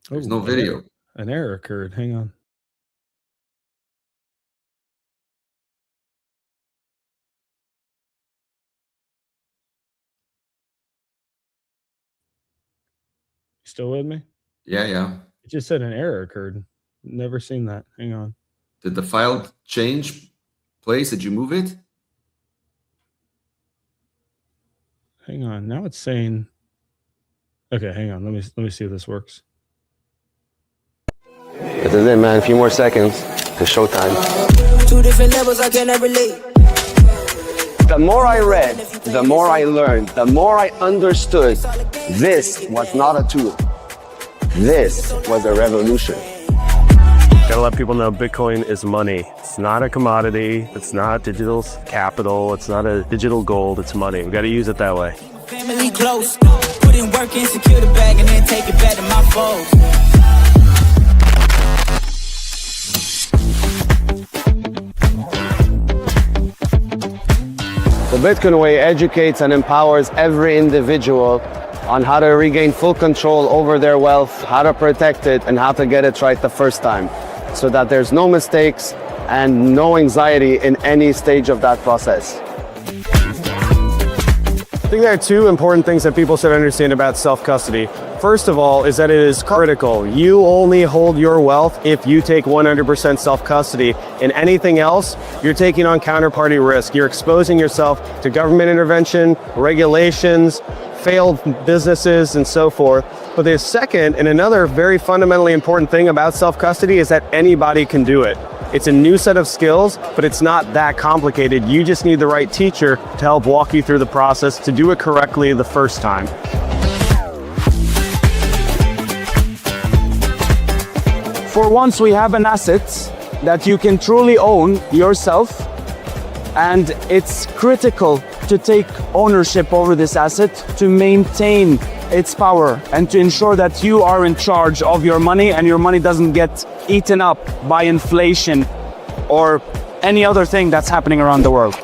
There's no video. An error occurred. Hang on. You still with me? Yeah. It just said an error occurred. Never seen that. Hang on. Did the file change place? Did you move it? Hang on. Now it's saying. Okay, hang on. Let me see if this works. This is it, man. A few more seconds. It's showtime. 2 different levels, I cannot relate. The more I read, the more I learned, the more I understood. This was not a tool. This was a revolution. Gotta let people know Bitcoin is money. It's not a commodity. It's not digital capital. It's not a digital gold. It's money. We gotta use it that way. Family close, put in work and secure the bag and then take it back to my foes. The Bitcoin way educates and empowers every individual on how to regain full control over their wealth, how to protect it, and how to get it right the first time, so that there's no mistakes and no anxiety in any stage of that process. I think there are two important things that people should understand about self-custody. First of all is that it is critical. You only hold your wealth if you take 100% self-custody. In anything else, you're taking on counterparty risk. You're exposing yourself to government intervention, regulations, failed businesses, and so forth. But the second and another very fundamentally important thing about self-custody is that anybody can do it. It's a new set of skills, but it's not that complicated. You just need the right teacher to help walk you through the process to do it correctly the first time. For once, we have an asset that you can truly own yourself, and it's critical to take ownership over this asset to maintain its power and to ensure that you are in charge of your money and your money doesn't get eaten up by inflation or any other thing that's happening around the world.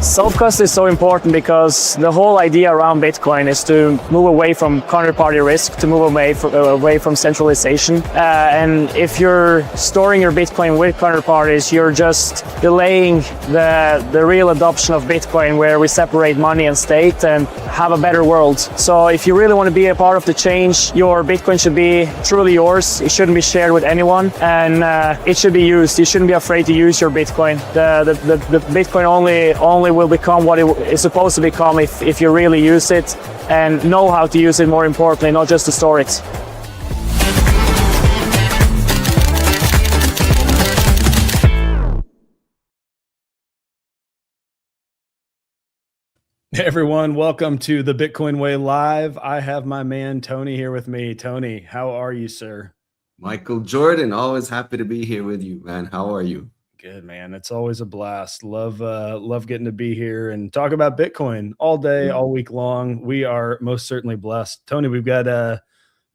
Self-custody is so important because the whole idea around Bitcoin is to move away from counterparty risk, to move away from centralization. And if you're storing your Bitcoin with counterparties, you're just delaying the real adoption of Bitcoin, where we separate money and state and have a better world. So if you really want to be a part of the change, your Bitcoin should be truly yours. It shouldn't be shared with anyone, and it should be used. You shouldn't be afraid to use your Bitcoin. The Bitcoin only will become what it is supposed to become if you really use it and know how to use it, more importantly, not just to store it. Hey everyone, welcome to the Bitcoin Way Live. I have my man Tony here with me. Tony, how are you, sir? Michael Jordan, always happy to be here with you, man. How are you? Good, man. It's always a blast. Love getting to be here and talk about Bitcoin all day, all week long. We are most certainly blessed. Tony, we've got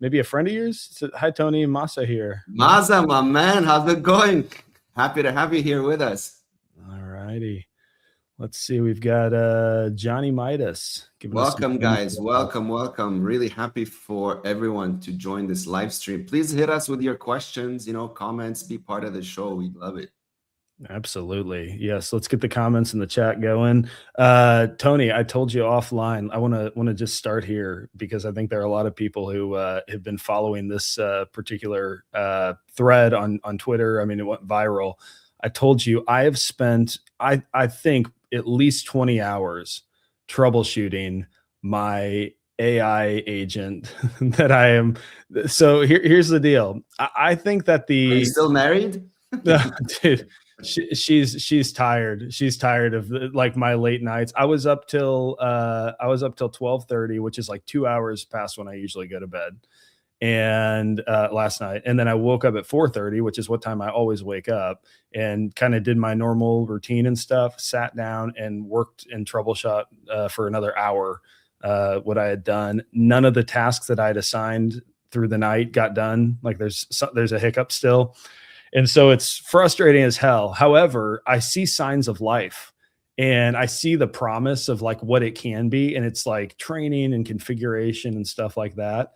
maybe a friend of yours. Hi, Tony. Masa here. Masa, my man. How's it going? Happy to have you here with us. All righty. Let's see. We've got Johnny Midas. Welcome, guys. Welcome. Really happy for everyone to join this live stream. Please hit us with your questions, comments, be part of the show. We'd love it. Absolutely. Yes. Let's get the comments in the chat going. Tony, I told you offline, I want to just start here because I think there are a lot of people who have been following this particular thread on Twitter. I mean, it went viral. I told you I have spent, I think, at least 20 hours troubleshooting my AI agent that I am. So here's the deal. I think that Are you still married? Dude, she's tired. She's tired of like my late nights. I was up till 12:30, which is like 2 hours past when I usually go to bed. And last night, and then I woke up at 4:30, which is what time I always wake up, and kind of did my normal routine and stuff, sat down and worked and troubleshot for another hour what I had done. None of the tasks that I had assigned through the night got done. Like there's a hiccup still. And so it's frustrating as hell. However, I see signs of life and I see the promise of like what it can be. And it's like training and configuration and stuff like that.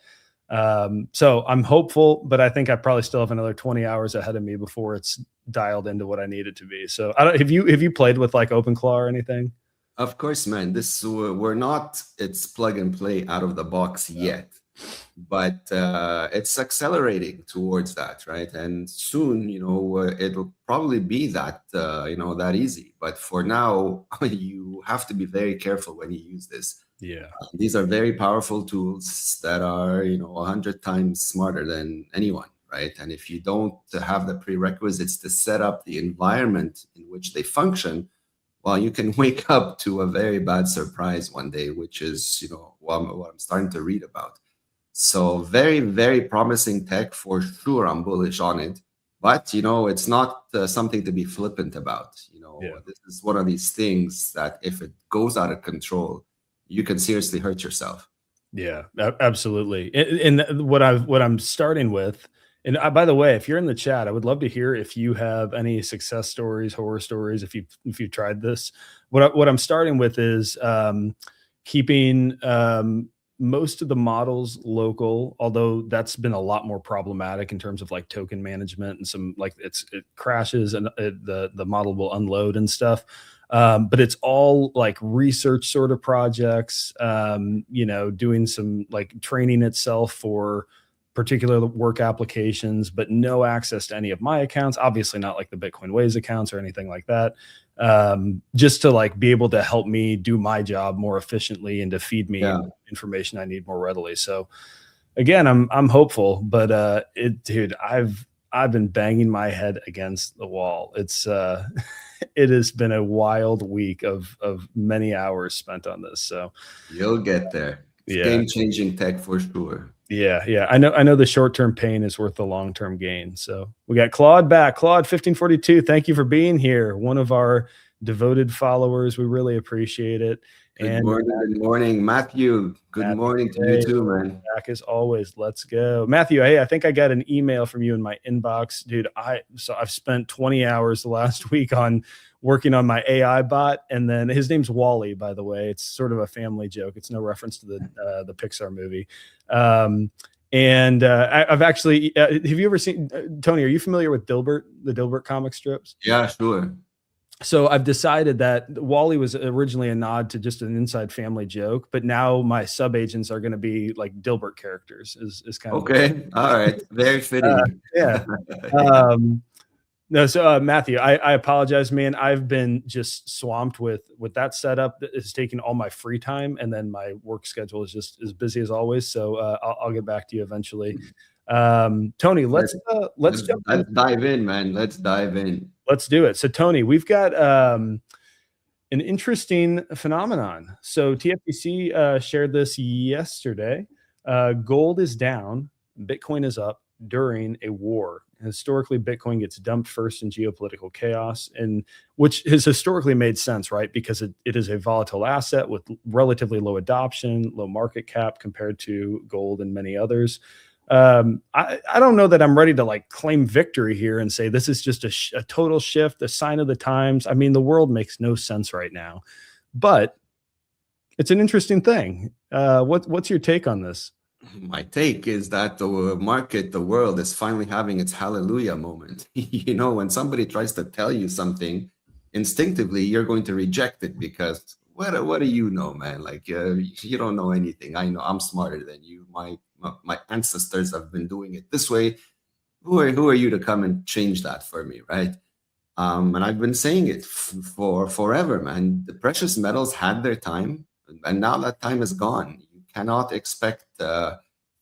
So I'm hopeful, but I think I probably still have another 20 hours ahead of me before it's dialed into what I need it to be. So have you played with like OpenClaw or anything? Of course, man. We're not, it's plug and play out of the box yet, but it's accelerating towards that, right? And soon, it'll probably be that, that easy. But for now, you have to be very careful when you use this. Yeah. These are very powerful tools that are, 100 times smarter than anyone, right? And if you don't have the prerequisites to set up the environment in which they function, well, you can wake up to a very bad surprise one day, which is, what I'm starting to read about. So very, very promising tech for sure. I'm bullish on it, but it's not something to be flippant about. This is one of these things that if it goes out of control, you can seriously hurt yourself. Yeah, absolutely. And what I'm starting with, and by the way, if you're in the chat, I would love to hear if you have any success stories, horror stories, if you've tried this. What I'm starting with is keeping most of the models local, although that's been a lot more problematic in terms of like token management and some like it crashes and the model will unload and stuff. But it's all like research sort of projects, doing some like training itself for particular work applications, but no access to any of my accounts, obviously not like the Bitcoin Ways accounts or anything like that. Just to like be able to help me do my job more efficiently and to feed me information I need more readily. So again, I'm hopeful, but dude, I've been banging my head against the wall. It's it has been a wild week of many hours spent on this. So you'll get there. It's game-changing tech for sure. Yeah. I know the short-term pain is worth the long-term gain. So we got Claude back. Claude 1542. Thank you for being here. One of our devoted followers. We really appreciate it. Good morning, Matthew. Good morning to you too, man. Back as always. Let's go. Matthew, hey, I think I got an email from you in my inbox. Dude, I've spent 20 hours the last week on working on my AI bot, and then his name's Wall-E, by the way. It's sort of a family joke. It's no reference to the Pixar movie. I've actually have you ever seen Tony, are you familiar with Dilbert, the Dilbert comic strips? Yeah, sure. So I've decided that Wall-E was originally a nod to just an inside family joke, but now my sub agents are going to be like Dilbert characters is kind of okay. All right. Very fitting. No, so Matthew, I apologize, man. I've been just swamped with that setup. It's taking all my free time, and then my work schedule is just as busy as always. So I'll get back to you eventually. Tony, let's dive in, man. Let's dive in. Let's do it. So Tony, we've got an interesting phenomenon. So TFTC shared this yesterday. Gold is down, Bitcoin is up during a war. Historically, Bitcoin gets dumped first in geopolitical chaos, and which has historically made sense, right? Because it is a volatile asset with relatively low adoption, low market cap compared to gold and many others. I don't know that I'm ready to like claim victory here and say this is just a total shift, a sign of the times. I mean, the world makes no sense right now, but it's an interesting thing. What's your take on this? My take is that the market, the world is finally having its hallelujah moment. When somebody tries to tell you something, instinctively, you're going to reject it because what do you know, man? Like, you don't know anything. I know I'm smarter than you. My ancestors have been doing it this way. Who are you to come and change that for me, right? And I've been saying it for forever, man. The precious metals had their time, and now that time is gone. Cannot expect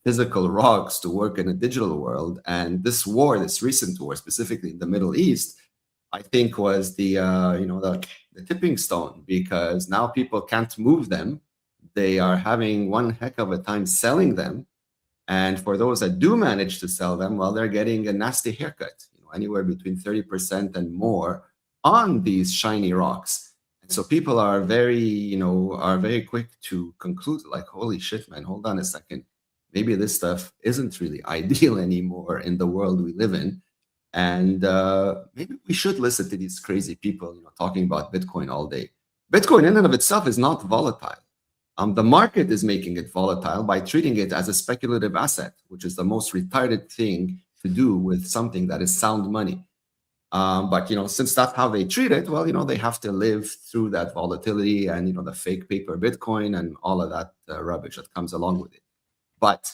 physical rocks to work in a digital world. And this war, this recent war, specifically in the Middle East, I think was the tipping stone, because now people can't move them. They are having one heck of a time selling them. And for those that do manage to sell them, well, they're getting a nasty haircut, anywhere between 30% and more on these shiny rocks. So people are very quick to conclude like, holy shit, man, hold on a second. Maybe this stuff isn't really ideal anymore in the world we live in. And maybe we should listen to these crazy people, talking about Bitcoin all day. Bitcoin in and of itself is not volatile. The market is making it volatile by treating it as a speculative asset, which is the most retarded thing to do with something that is sound money. But since that's how they treat it, well, they have to live through that volatility and the fake paper Bitcoin and all of that rubbish that comes along with it. But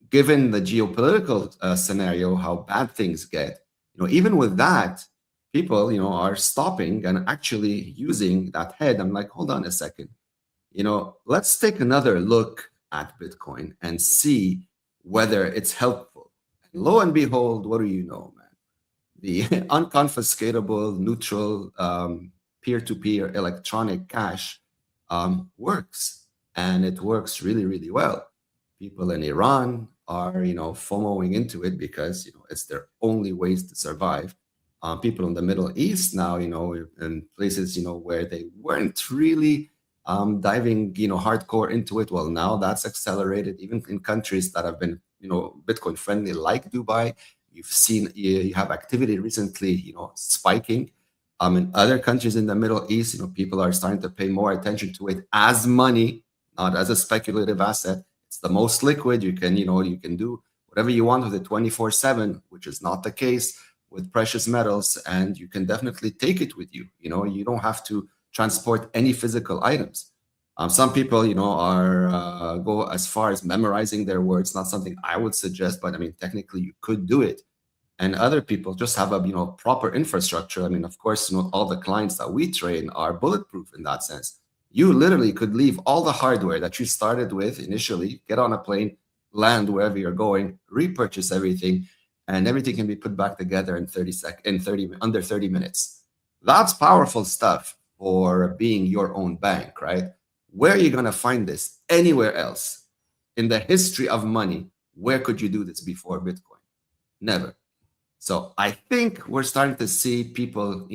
given the geopolitical scenario, how bad things get, even with that, people are stopping and actually using that head. I'm like, hold on a second. Let's take another look at Bitcoin and see whether it's helpful. And lo and behold, what do you know, man? The unconfiscatable, neutral, peer-to-peer electronic cash works. And it works really, really well. People in Iran are, FOMOing into it because, it's their only ways to survive. People in the Middle East now, in places, where they weren't really diving, hardcore into it. Well, now that's accelerated, even in countries that have been, Bitcoin friendly, like Dubai. You've seen, you have activity recently, spiking. In other countries in the Middle East, people are starting to pay more attention to it as money, not as a speculative asset. It's the most liquid. You can, you can do whatever you want with it 24/7, which is not the case with precious metals. And you can definitely take it with you. You don't have to transport any physical items. Some people, are go as far as memorizing their words. Not something I would suggest, but I mean, technically you could do it. And other people just have a proper infrastructure. I mean, of course, all the clients that we train are bulletproof in that sense. You literally could leave all the hardware that you started with initially, get on a plane, land wherever you're going, repurchase everything, and everything can be put back together in under 30 minutes. That's powerful stuff for being your own bank, right? Where are you going to find this? Anywhere else in the history of money, where could you do this before Bitcoin? Never. So I think we're starting to see people,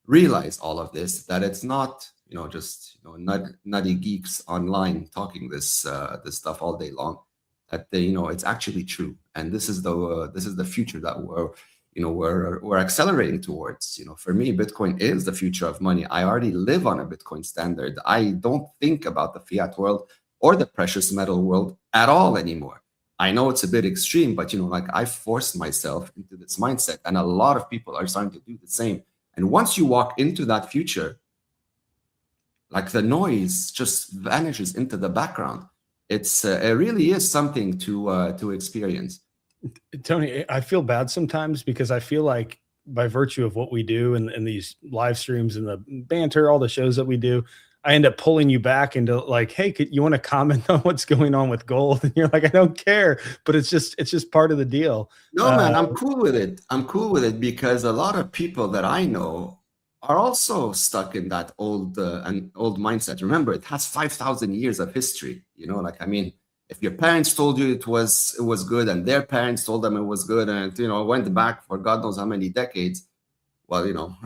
realize all of this, that it's not, just nutty geeks online talking this stuff all day long. That it's actually true, and this is the future that we're accelerating towards. For me, Bitcoin is the future of money. I already live on a Bitcoin standard. I don't think about the fiat world or the precious metal world at all anymore. I know it's a bit extreme, but I forced myself into this mindset, and a lot of people are starting to do the same. And once you walk into that future, the noise just vanishes into the background. It really is something to experience. Tony, I feel bad sometimes because I feel like by virtue of what we do and these live streams and the banter, all the shows that we do, I end up pulling you back into hey, you want to comment on what's going on with gold? And you're like, I don't care, but it's just part of the deal. No, man, I'm cool with it. I'm cool with it because a lot of people that I know are also stuck in that old mindset. Remember, it has 5,000 years of history. If your parents told you it was good, and their parents told them it was good, and went back for God knows how many decades. Well,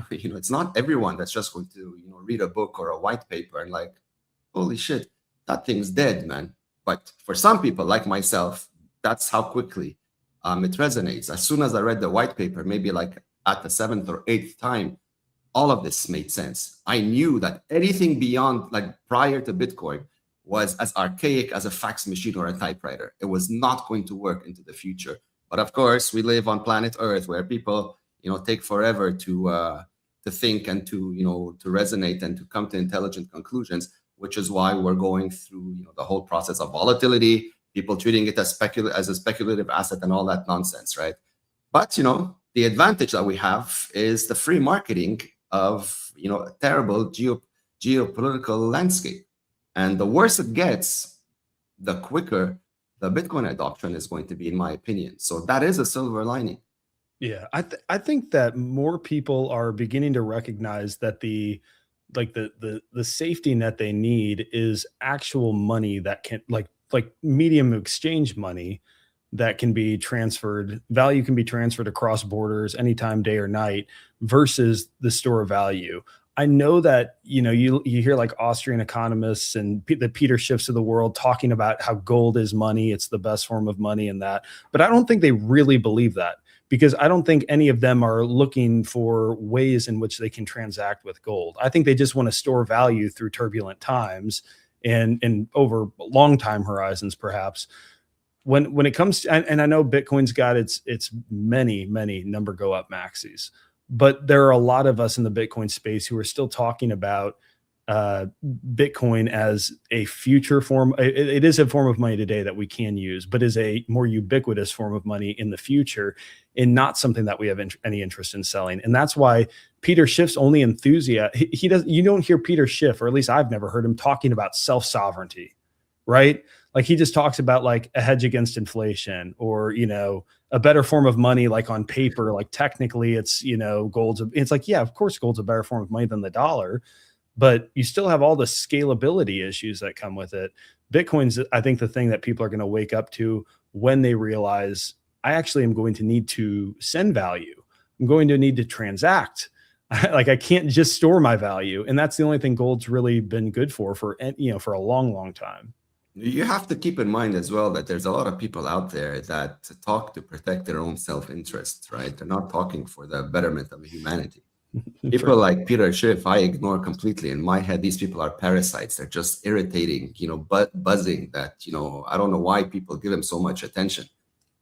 it's not everyone that's just going to read a book or a white paper and holy shit, that thing's dead, man. But for some people like myself, that's how quickly it resonates. As soon as I read the white paper, maybe at the 7th or 8th time, all of this made sense. I knew that anything beyond prior to Bitcoin was as archaic as a fax machine or a typewriter. It was not going to work into the future. But of course, we live on planet Earth where people, take forever to think and to resonate and to come to intelligent conclusions, which is why we're going through, the whole process of volatility, people treating it as a speculative asset and all that nonsense, right? But, the advantage that we have is the free marketing of, a terrible geopolitical landscape. And the worse it gets, the quicker the Bitcoin adoption is going to be, in my opinion. So that is a silver lining. Yeah, I think that more people are beginning to recognize that the safety net they need is actual money that can like medium exchange money that can be transferred. Value can be transferred across borders anytime, day or night, versus the store of value. I know that, you hear Austrian economists and the Peter Schiffs of the world talking about how gold is money. It's the best form of money and that, but I don't think they really believe that, because I don't think any of them are looking for ways in which they can transact with gold. I think they just want to store value through turbulent times and over long time horizons, perhaps. When it comes to, and I know Bitcoin's got its many number go up maxis, but there are a lot of us in the Bitcoin space who are still talking about Bitcoin as a future form. It is a form of money today that we can use, but is a more ubiquitous form of money in the future, and not something that we have any interest in selling. And that's why Peter Schiff's only enthusiasm. He does. You don't hear Peter Schiff, or at least I've never heard him talking about self-sovereignty, right? Like he just talks about like a hedge against inflation, or, you know, a better form of money, like on paper, like technically it's, you know, it's like, yeah, of course gold's a better form of money than the dollar, but you still have all the scalability issues that come with it. Bitcoin's, I think, the thing that people are going to wake up to when they realize I actually am going to need to send value. I'm going to need to transact. Like I can't just store my value. And that's the only thing gold's really been good for, you know, for a long time. You have to keep in mind as well that there's a lot of people out there that talk to protect their own self-interest, right? They're not talking for the betterment of humanity. People like Peter Schiff, I ignore completely. In my head, these people are parasites. They're just irritating, you know, buzzing that, you know, I don't know why people give him so much attention.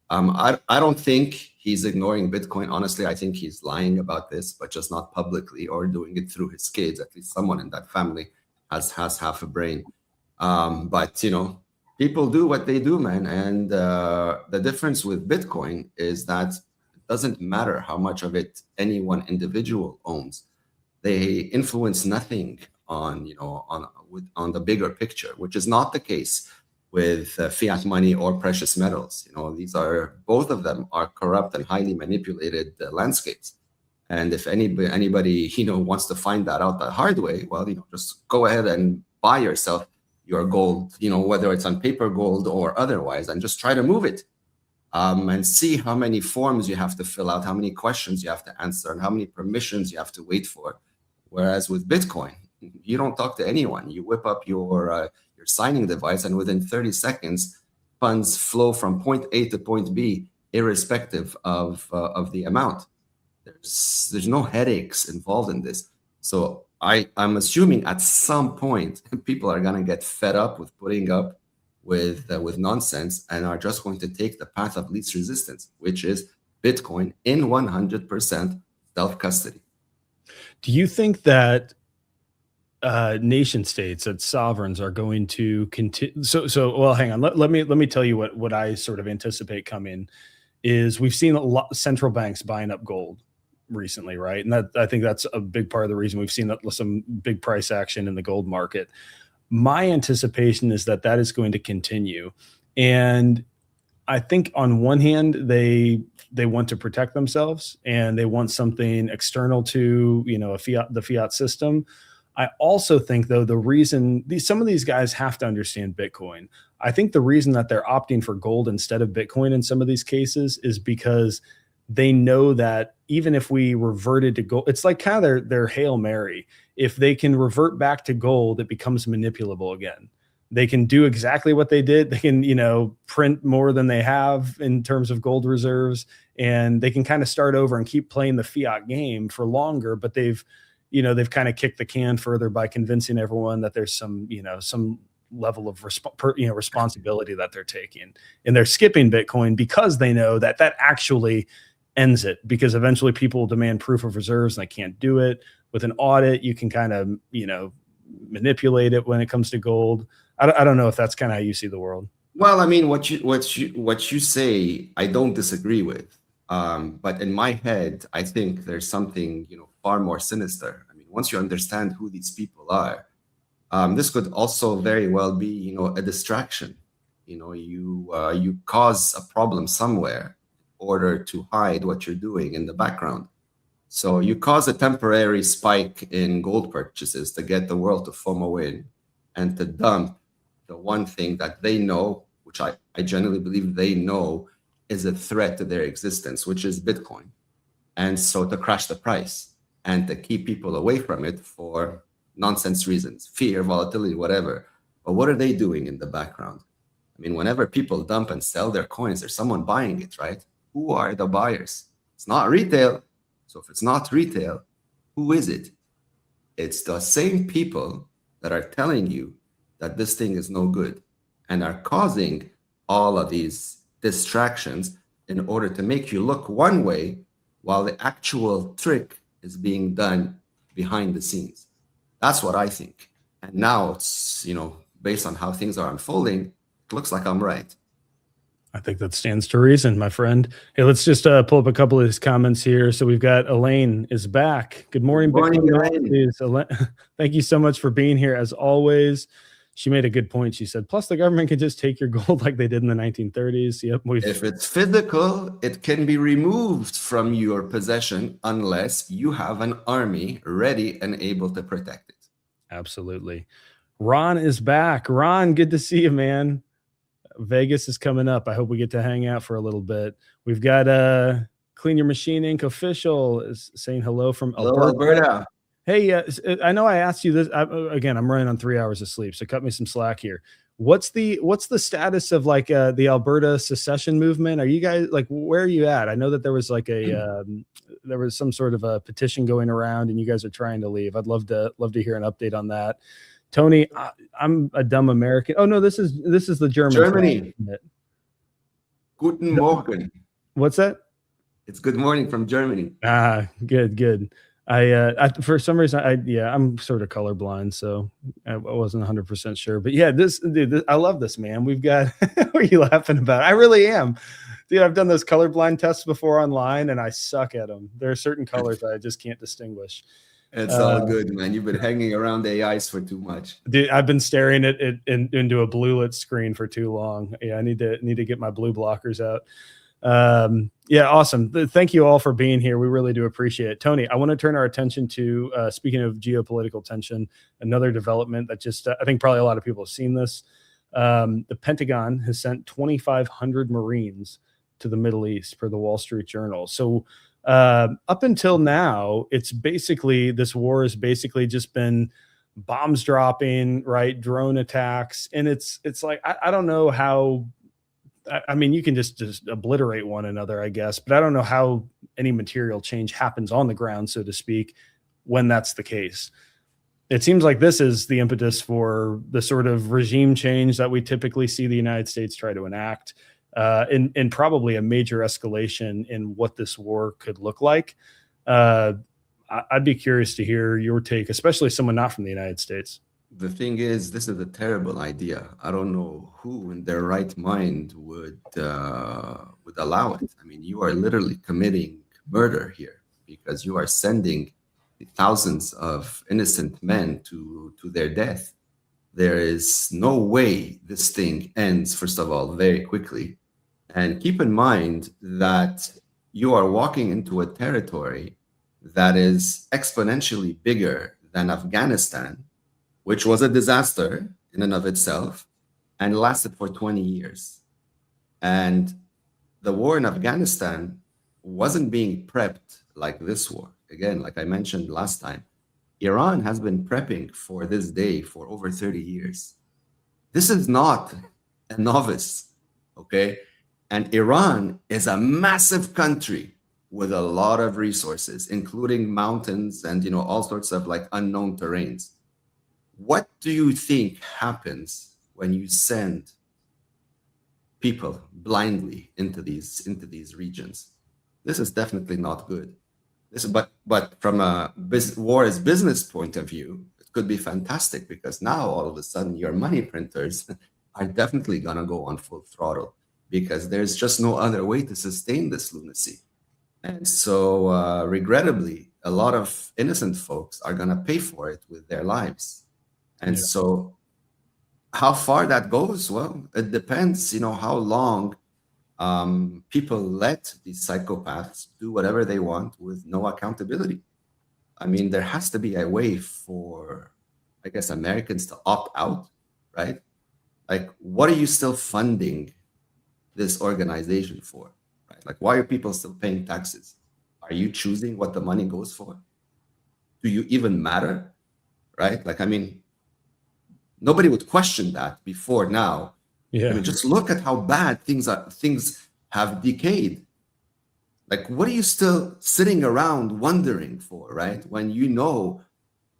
I don't think he's ignoring Bitcoin. Honestly, I think he's lying about this, but just not publicly, or doing it through his kids. At least someone in that family has half a brain. But, you know, people do what they do, man. And the difference with Bitcoin is that it doesn't matter how much of it any one individual owns. They influence nothing on, you know, on the bigger picture, which is not the case with fiat money or precious metals. You know, both of them are corrupt and highly manipulated landscapes. And if anybody, you know, wants to find that out the hard way, well, you know, just go ahead and buy yourself your gold, you know, whether it's on paper gold or otherwise, and just try to move it, and see how many forms you have to fill out, how many questions you have to answer, and how many permissions you have to wait for. Whereas with Bitcoin, you don't talk to anyone. You whip up your signing device, and within 30 seconds, funds flow from point A to point B, irrespective of the amount. There's no headaches involved in this. So I'm assuming at some point people are going to get fed up with putting up with nonsense, and are just going to take the path of least resistance, which is Bitcoin in 100% self-custody. Do you think that nation states, that sovereigns, are going to continue? So well, hang on. Let me tell you what I sort of anticipate coming is we've seen a lot of central banks buying up gold recently, right? And I think that's a big part of the reason we've seen some big price action in the gold market. My anticipation is that is going to continue. And I think on one hand, they want to protect themselves, and they want something external to, you know, the fiat system. I also think, though, the reason some of these guys have to understand Bitcoin. I think the reason that they're opting for gold instead of Bitcoin in some of these cases is because they know that even if we reverted to gold, it's like kind of their Hail Mary. If they can revert back to gold, it becomes manipulable again. They can do exactly what they did. They can, you know, print more than they have in terms of gold reserves, and they can kind of start over and keep playing the fiat game for longer. But they've kind of kicked the can further by convincing everyone that there's some level of responsibility that they're taking, and they're skipping Bitcoin because they know that actually ends it, because eventually people will demand proof of reserves, and they can't do it. With an audit, you can kind of, you know, manipulate it when it comes to gold. I don't know if that's kind of how you see the world. Well, I mean, what you say, I don't disagree with. But in my head, I think there's something, you know, far more sinister. I mean, once you understand who these people are, this could also very well be, you know, a distraction. You know, you cause a problem somewhere in order to hide what you're doing in the background. So you cause a temporary spike in gold purchases to get the world to FOMO in and to dump the one thing that they know, which I genuinely believe they know is a threat to their existence, which is Bitcoin. And so to crash the price and to keep people away from it for nonsense reasons, fear, volatility, whatever. But what are they doing in the background? I mean, whenever people dump and sell their coins, there's someone buying it, right? Who are the buyers? It's not retail. So if it's not retail, who is it? It's the same people that are telling you that this thing is no good and are causing all of these distractions in order to make you look one way while the actual trick is being done behind the scenes. That's what I think. And now it's, based on how things are unfolding, it looks like I'm right. I think that stands to reason, my friend. Hey, let's just pull up a couple of his comments here. So we've got Elaine is back. Good morning, Elaine. Thank you so much for being here as always. She made a good point. She said, plus the government can just take your gold like they did in the 1930s. Yep. If it's physical, it can be removed from your possession unless you have an army ready and able to protect it. Absolutely. Ron is back. Ron, good to see you, man. Vegas is coming up. I hope we get to hang out for a little bit. We've got Clean Your Machine Inc. official is saying hello from Alberta. Hey, I know I asked you this again. I'm running on 3 hours of sleep, so cut me some slack here. What's the status of like the Alberta secession movement? Are you guys like, where are you at? I know that there was like there was some sort of a petition going around, and you guys are trying to leave. I'd love to hear an update on that. Tony, I'm a dumb American. Oh no, this is the Germany. Guten Morgen. What's that? It's good morning from Germany. Good. I for some reason I'm sort of colorblind, so I wasn't 100% sure. But yeah, I love this, man. We've got what are you laughing about? I really am. Dude, I've done those colorblind tests before online and I suck at them. There are certain colors that I just can't distinguish. It's all good, man. You've been hanging around AIs for too much. Dude, I've been staring at it into a blue lit screen for too long. Yeah, I need to get my blue blockers out. Yeah, awesome. Thank you all for being here. We really do appreciate it. Tony, I want to turn our attention to, speaking of geopolitical tension, another development that just, I think probably a lot of people have seen this. The Pentagon has sent 2,500 Marines to the Middle East per the Wall Street Journal. So up until now, this war has basically just been bombs dropping, right? Drone attacks. And it's like, I don't know how, I mean, you can just obliterate one another, I guess, but I don't know how any material change happens on the ground, so to speak, when that's the case. It seems like this is the impetus for the sort of regime change that we typically see the United States try to enact, in probably a major escalation in what this war could look like. I'd be curious to hear your take, especially someone not from the United States. The thing is, this is a terrible idea. I don't know who in their right mind would allow it. I mean, you are literally committing murder here because you are sending thousands of innocent men to their death. There is no way this thing ends, first of all, very quickly. And keep in mind that you are walking into a territory that is exponentially bigger than Afghanistan, which was a disaster in and of itself and lasted for 20 years. And the war in Afghanistan wasn't being prepped like this war. Again, like I mentioned last time, Iran has been prepping for this day for over 30 years. This is not a novice, okay? And Iran is a massive country with a lot of resources, including mountains and all sorts of like unknown terrains. What do you think happens when you send people blindly into these regions? This is definitely not good. But from a war as business point of view, it could be fantastic because now all of a sudden your money printers are definitely gonna go on full throttle because there's just no other way to sustain this lunacy. And so regrettably, a lot of innocent folks are gonna pay for it with their lives. And so how far that goes, well, it depends, how long people let these psychopaths do whatever they want with no accountability. I mean, there has to be a way for, I guess, Americans to opt out, right? Like, what are you still funding this organization for, right? Like, why are people still paying taxes? Are you choosing what the money goes for? Do you even matter, right? Like, I mean, nobody would question that before now. Yeah. I mean, just look at how bad things have decayed. Like, what are you still sitting around wondering for, right? When you know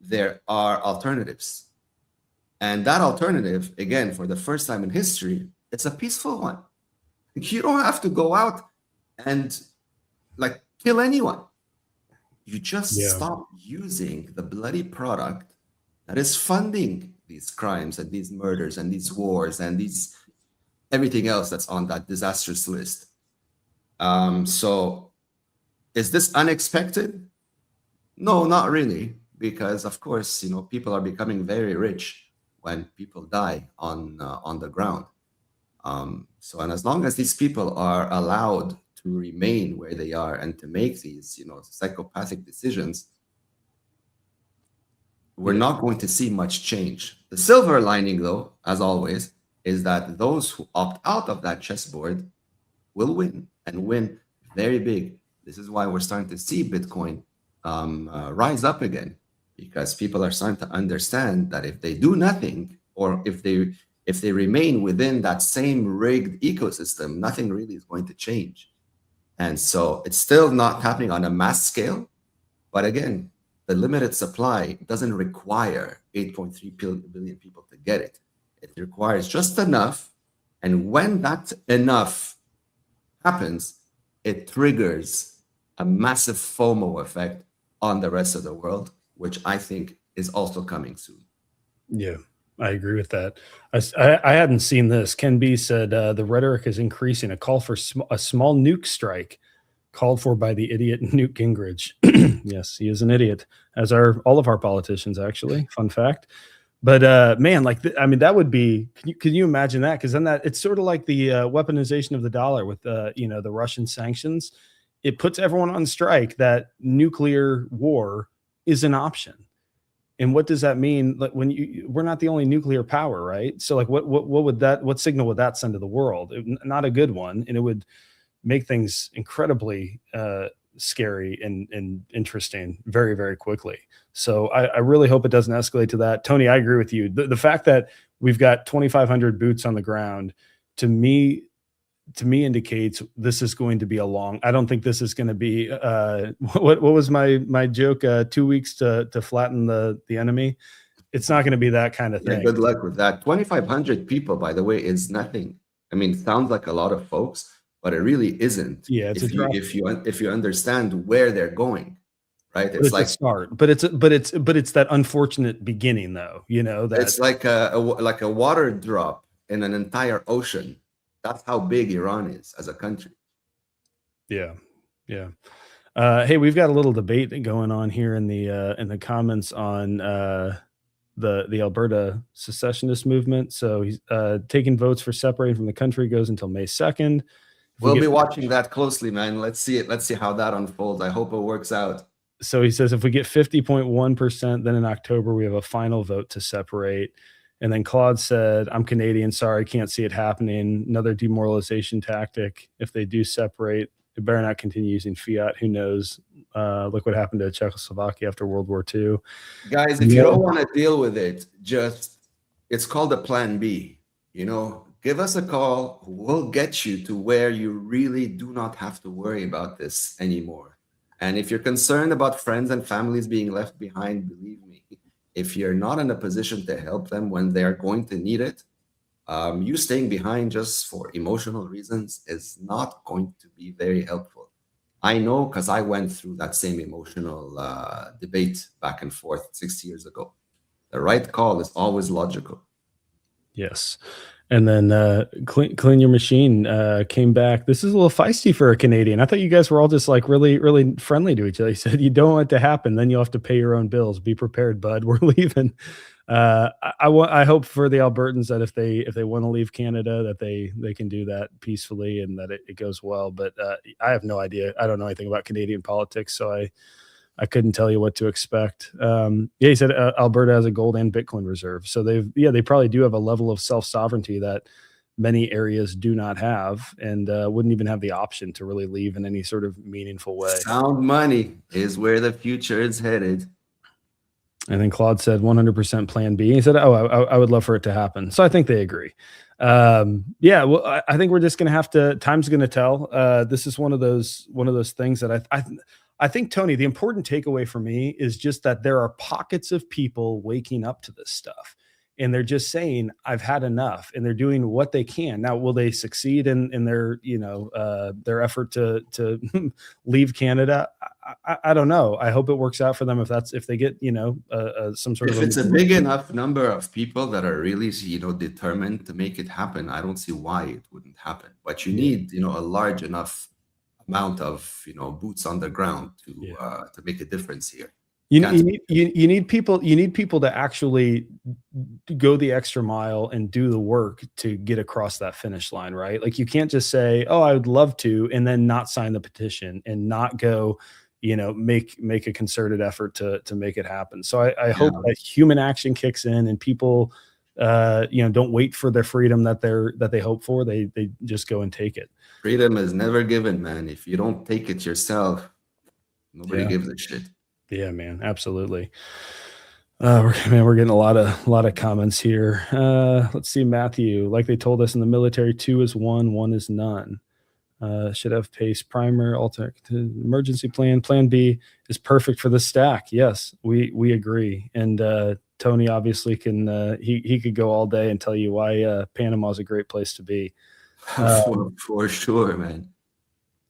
there are alternatives. And that alternative, again, for the first time in history, it's a peaceful one. You don't have to go out and like kill anyone. You just stop using the bloody product that is funding these crimes and these murders and these wars and these everything else that's on that disastrous list. So is this unexpected? No, not really, because of course, people are becoming very rich when people die on the ground. So, and as long as these people are allowed to remain where they are and to make these, psychopathic decisions, we're not going to see much change. The silver lining, though, as always, is that those who opt out of that chessboard will win and win very big. This is why we're starting to see Bitcoin rise up again, because people are starting to understand that if they do nothing, or if they remain within that same rigged ecosystem, nothing really is going to change. And so it's still not happening on a mass scale, but again, the limited supply doesn't require 8.3 billion people to get it. It requires just enough, and when that enough happens, it triggers a massive FOMO effect on the rest of the world, which I think is also coming soon. Yeah, I agree with that. I hadn't seen this. Ken B said the rhetoric is increasing. A call for a small nuke strike called for by the idiot Newt Gingrich. Yes, he is an idiot, as are all of our politicians, actually. Fun fact. But man, that would be. Can you imagine that? Because then it's sort of like the weaponization of the dollar with the Russian sanctions. It puts everyone on strike that nuclear war is an option. And what does that mean? Like we're not the only nuclear power, right? So like what signal would that send to the world? Not a good one, and it would make things incredibly scary and interesting very, very quickly. So I really hope it doesn't escalate to that. Tony, I agree with you. The fact that we've got 2,500 boots on the ground, to me indicates this is going to be a long. I don't think this is going to be what was my joke? 2 weeks to flatten the enemy. It's not going to be that kind of thing. Yeah, good luck with that. 2,500 people, by the way, is nothing. I mean, it sounds like a lot of folks, but it really isn't. Yeah, it's if you understand where they're going, right? It's like a start, but it's that unfortunate beginning, though. That it's like a water drop in an entire ocean. That's how big Iran is as a country. Yeah. Hey, we've got a little debate going on here in the comments on the Alberta secessionist movement. So he's taking votes for separating from the country goes until May 2nd. We'll be watching that closely, man. Let's see it. Let's see how that unfolds. I hope it works out. So he says if we get 50.1%, then in October we have a final vote to separate. And then Claude said, I'm Canadian. Sorry, can't see it happening. Another demoralization tactic. If they do separate, they better not continue using fiat. Who knows? Look what happened to Czechoslovakia after World War II. Guys, if you don't want to deal with it, it's called a plan B. Give us a call. We'll get you to where you really do not have to worry about this anymore. And if you're concerned about friends and families being left behind, believe me, if you're not in a position to help them when they're going to need it, you staying behind just for emotional reasons is not going to be very helpful. I know, because I went through that same emotional debate back and forth 6 years ago. The right call is always logical. Yes. And then Clean Your Machine came back. This is a little feisty for a Canadian. I thought you guys were all just like really, really friendly to each other. He said, you don't want it to happen. Then you'll have to pay your own bills. Be prepared, bud. We're leaving. I hope for the Albertans that if they want to leave Canada, that they can do that peacefully and that it goes well. But I have no idea. I don't know anything about Canadian politics, so I couldn't tell you what to expect. He said Alberta has a gold and Bitcoin reserve. So they probably do have a level of self-sovereignty that many areas do not have, and wouldn't even have the option to really leave in any sort of meaningful way. Sound money is where the future is headed. And then Claude said 100% plan B. He said, I would love for it to happen. So I think they agree. Yeah, well, I think we're just gonna have to. Time's gonna tell. This is one of those things that I think, Tony, the important takeaway for me is just that there are pockets of people waking up to this stuff, and they're just saying, "I've had enough," and they're doing what they can. Now, will they succeed in their their effort to leave Canada? I don't know. I hope it works out for them if they get some sort If of it's a big enough number of people that are really, determined to make it happen, I don't see why it wouldn't happen. But you need, a large enough amount of, boots on the ground to make a difference here. You need people to actually go the extra mile and do the work to get across that finish line, right? Like, you can't just say, "Oh, I would love to," and then not sign the petition and not go, make a concerted effort to make it happen. So I hope that human action kicks in and people, don't wait for their freedom that they hope for. They just go and take it. Freedom is never given, man. If you don't take it yourself, nobody gives a shit. Yeah, man, absolutely. We're getting a lot of comments here. Let's see, Matthew. Like they told us in the military, 2 is 1, 1 is none. Should have pace, primer, alter, emergency plan. Plan B is perfect for the stack. Yes, we agree. And Tony obviously can. He could go all day and tell you why Panama is a great place to be. For sure, man.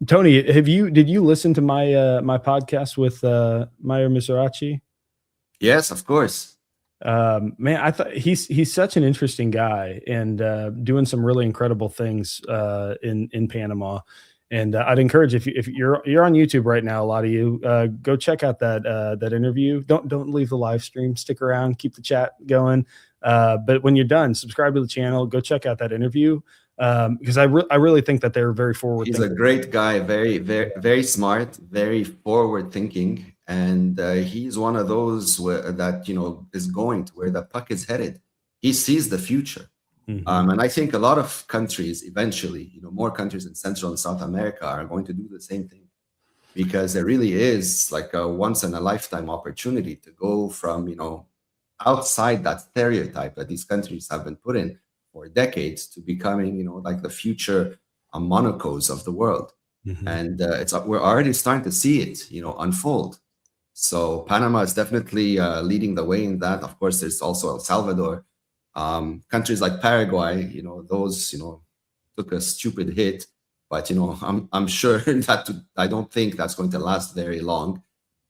Tony, did you listen to my podcast with Meyer Mizrachi? Yes, of course. Man, I thought he's such an interesting guy and doing some really incredible things in Panama. And I'd encourage, if you're on YouTube right now, a lot of you go check out that interview. Don't leave the live stream. Stick around, keep the chat going. But when you're done, subscribe to the channel. Go check out that interview. Because I really think that they're very forward. He's a great guy, very, very, very smart, very forward thinking, and he's one of those that is going to where the puck is headed. He sees the future, and I think a lot of countries eventually, more countries in Central and South America are going to do the same thing, because there really is like a once in a lifetime opportunity to go from outside that stereotype that these countries have been put in for decades to becoming, like the future Monacos of the world. And we're already starting to see it, unfold. So Panama is definitely leading the way in that. Of course, there's also El Salvador. Countries like Paraguay, those, took a stupid hit, but, I'm sure that I don't think that's going to last very long.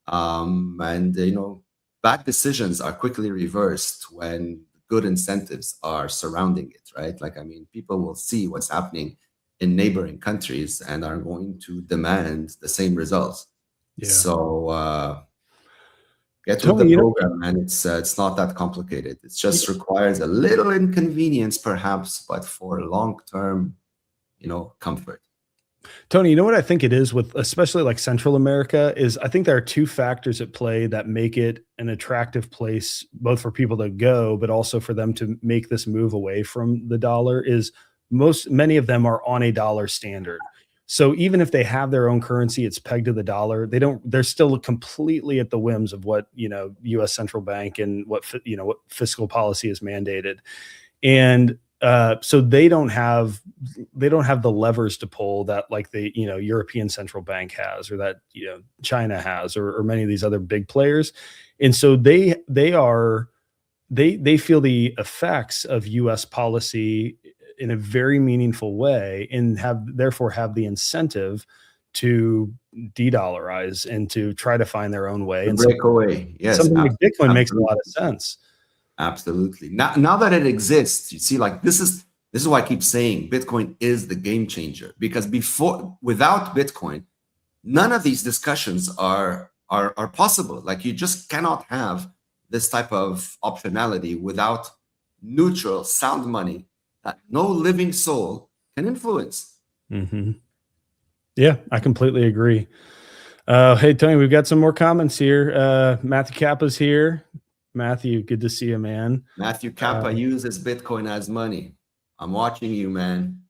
And bad decisions are quickly reversed when good incentives are surrounding it, right? Like, people will see what's happening in neighboring countries and are going to demand the same results. Yeah. So get with the program, and it's not that complicated. It just requires a little inconvenience, perhaps, but for long-term, comfort. Tony, you know what I think it is with especially like Central America is I think there are 2 factors at play that make it an attractive place, both for people to go, but also for them to make this move away from the dollar. Is many of them are on a dollar standard. So even if they have their own currency, it's pegged to the dollar. They're still completely at the whims of what, U.S. central bank and what fiscal policy is mandated. And so they don't have the levers to pull that like the European Central Bank has, or that China has, or many of these other big players. And so they feel the effects of U.S. policy in a very meaningful way, and therefore have the incentive to de-dollarize and to try to find their own way and break away. Yes, something like Bitcoin makes a lot of sense. Absolutely. Now that it exists, you see, like this is why I keep saying Bitcoin is the game changer, because without Bitcoin, none of these discussions are possible. Like, you just cannot have this type of optionality without neutral, sound money that no living soul can influence. Yeah, I completely agree. Hey, Tony, we've got some more comments here. Matthew Kappa's here. Matthew, good to see you, man. Matthew Kappa uses Bitcoin as money. I'm watching you, man.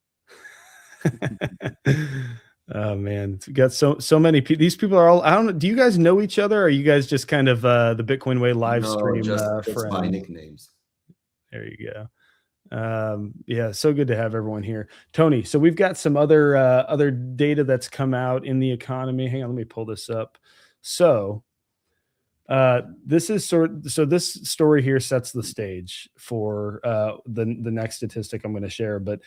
Oh man, we got so many people. These people are all. I don't know. Do you guys know each other? Or are you guys just kind of the Bitcoin Way live stream just friends? by nicknames. There you go. Yeah, so good to have everyone here. Tony, so we've got some other data that's come out in the economy. Hang on, let me pull this up. So this is so this story here sets the stage for the next statistic I'm going to share. But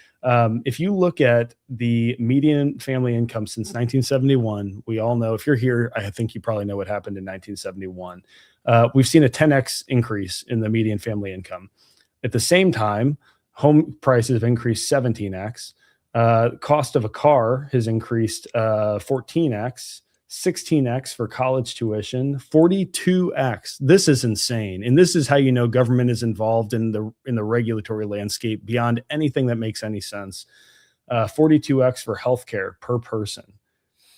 if you look at the median family income since 1971, we all know, if you're here, I think you probably know what happened in 1971. We've seen a 10x increase in the median family income. At the same time, home prices have increased 17x. Cost of a car has increased 14x. 16x for college tuition, 42x. This is insane, and this is how you know government is involved in the regulatory landscape beyond anything that makes any sense. 42x for healthcare per person.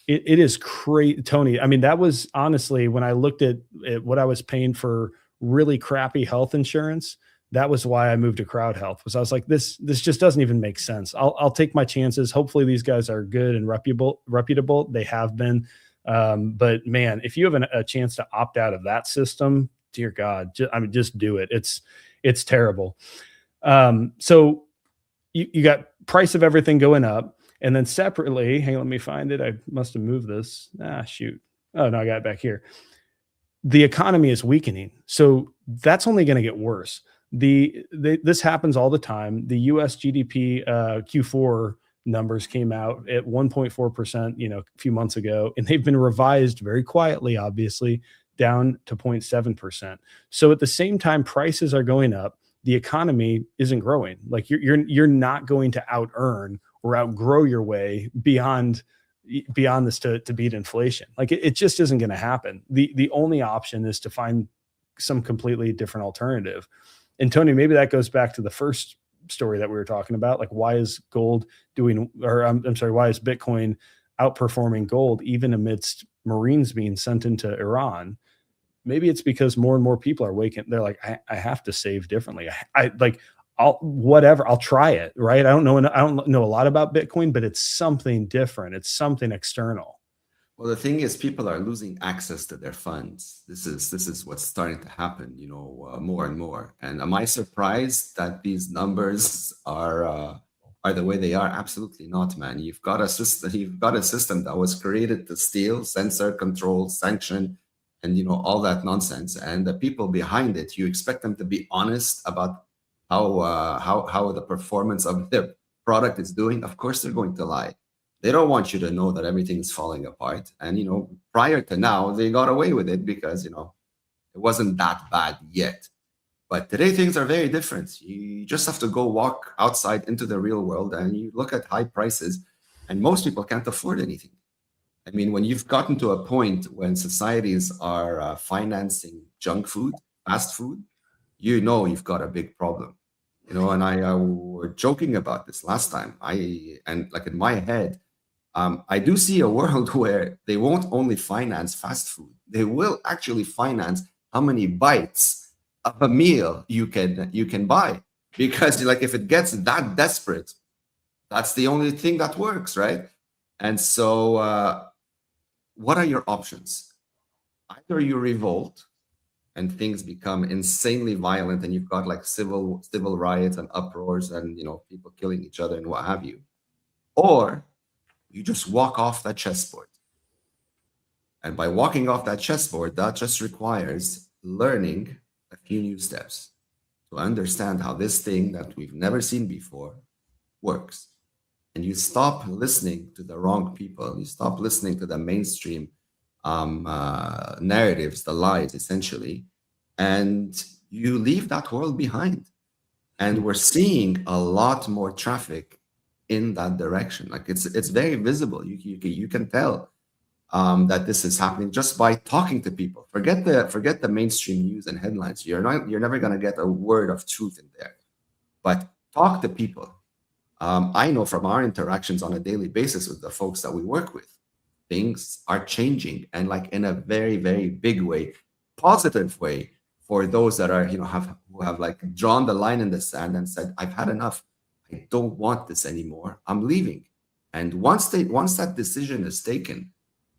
It is crazy, Tony. I mean, that was honestly, when I looked at what I was paying for really crappy health insurance, that was why I moved to Crowd Health. Was I was like, this just doesn't even make sense. I'll take my chances. Hopefully, these guys are good and reputable. They have been. But man, if you have a chance to opt out of that system, dear God, just do it. It's terrible. So you got price of everything going up, and then separately, hang on, let me find it. I must have moved this. Shoot. Oh no, I got it back here. The economy is weakening. So that's only going to get worse. This happens all the time. The US GDP, Q4 numbers came out at 1.4%, a few months ago, and they've been revised very quietly, obviously, down to 0.7%. So at the same time prices are going up, the economy isn't growing. Like you're not going to out earn or outgrow your way beyond this to beat inflation. Like it just isn't going to happen. The only option is to find some completely different alternative. And Tony, maybe that goes back to the first story that we were talking about. Like, why is gold why is Bitcoin outperforming gold even amidst Marines being sent into Iran? Maybe it's because more and more people are waking. They're like, I have to save differently. I'll try it. Right. I don't know a lot about Bitcoin, but it's something different. It's something external. Well, the thing is, people are losing access to their funds. This is what's starting to happen, more and more. And am I surprised that these numbers are the way they are? Absolutely not, man. You've got a system that was created to steal, censor, control, sanction, and all that nonsense. And the people behind it, you expect them to be honest about how the performance of their product is doing. Of course, they're going to lie. They don't want you to know that everything's falling apart. And, prior to now, they got away with it because, it wasn't that bad yet. But today, things are very different. You just have to go walk outside into the real world and you look at high prices, and most people can't afford anything. I mean, when you've gotten to a point when societies are financing junk food, fast food, you've got a big problem. And I were joking about this last time. Like in my head, I do see a world where they won't only finance fast food; they will actually finance how many bites of a meal you can buy. Because like if it gets that desperate, that's the only thing that works, right? And so, what are your options? Either you revolt and things become insanely violent, and you've got like civil riots and uproars, and people killing each other and what have you, or you just walk off that chessboard. And by walking off that chessboard, that just requires learning a few new steps to understand how this thing that we've never seen before works. And you stop listening to the wrong people. You stop listening to the mainstream narratives, the lies, essentially, and you leave that world behind. And we're seeing a lot more traffic in that direction. Like it's very visible. You can tell that this is happening just by talking to people. Forget the mainstream news and headlines. You're never going to get a word of truth in there. But talk to people. I know from our interactions on a daily basis with the folks that we work with, things are changing, and like in a very, very big way, positive way, for those that are who have like drawn the line in the sand and said, I've had enough. I don't want this anymore. I'm leaving. And once that decision is taken,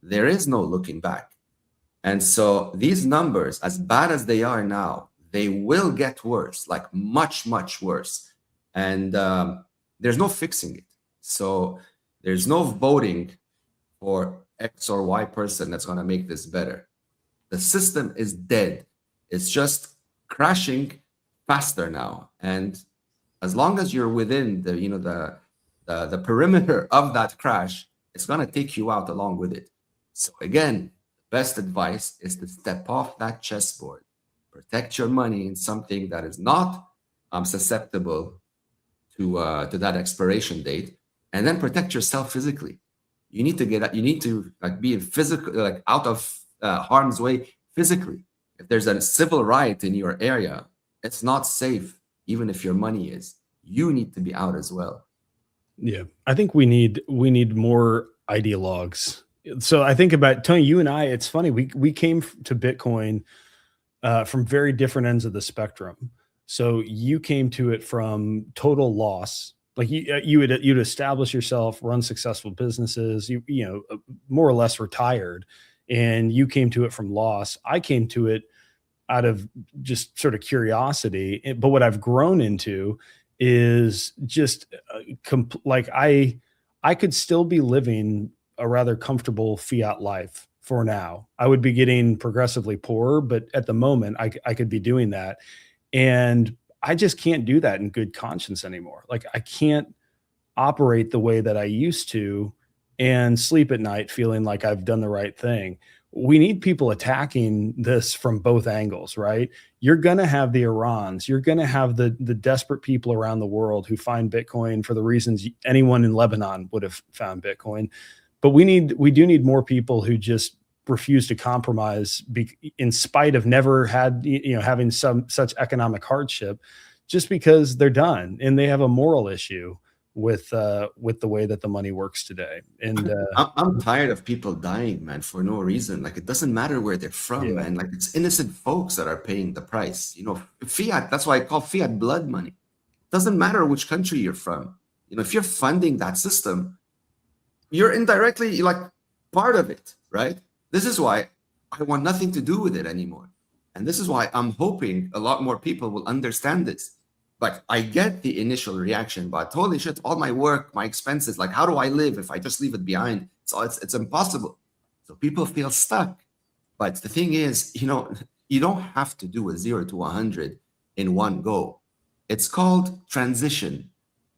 there is no looking back. And so these numbers, as bad as they are now, they will get worse, like much, much worse. and there's no fixing it. So there's no voting for X or Y person that's going to make this better. The system is dead. It's just crashing faster now. And as long as you're within the, you know, the perimeter of that crash, it's going to take you out along with it. So again, best advice is to step off that chessboard, protect your money in something that is not susceptible to that expiration date, and then protect yourself physically. You need to like be physical, like out of harm's way physically. If there's a civil riot in your area, it's not safe, even if your money is. You need to be out as well. Yeah, I think we need more ideologues. So I think about Tony, you and I. It's funny, we came to Bitcoin from very different ends of the spectrum. So you came to it from total loss. Like you'd establish yourself, run successful businesses, you know, more or less retired, and you came to it from loss. I came to it out of just sort of curiosity. But what I've grown into is just like I could still be living a rather comfortable fiat life for now. I would be getting progressively poorer, but at the moment I could be doing that. And I just can't do that in good conscience anymore. Like I can't operate the way that I used to and sleep at night feeling like I've done the right thing. We need people attacking this from both angles, right? You're going to have the Irans, you're going to have the desperate people around the world who find Bitcoin for the reasons anyone in Lebanon would have found Bitcoin. But we do need more people who just refuse to compromise in spite of never had, you know, having such economic hardship, just because they're done and they have a moral issue with the way that the money works today. And I'm tired of people dying, man, for no reason. Like it doesn't matter where they're from, man. Like it's innocent folks that are paying the price. You know, fiat. That's why I call fiat blood money. It doesn't matter which country you're from. You know, if you're funding that system, you're indirectly like part of it, right? This is why I want nothing to do with it anymore. And this is why I'm hoping a lot more people will understand this. But I get the initial reaction, but holy shit, all my work, my expenses, like how do I live if I just leave it behind? So it's impossible. So people feel stuck. But the thing is, you know, you don't have to do a 0 to 100 in one go. It's called transition,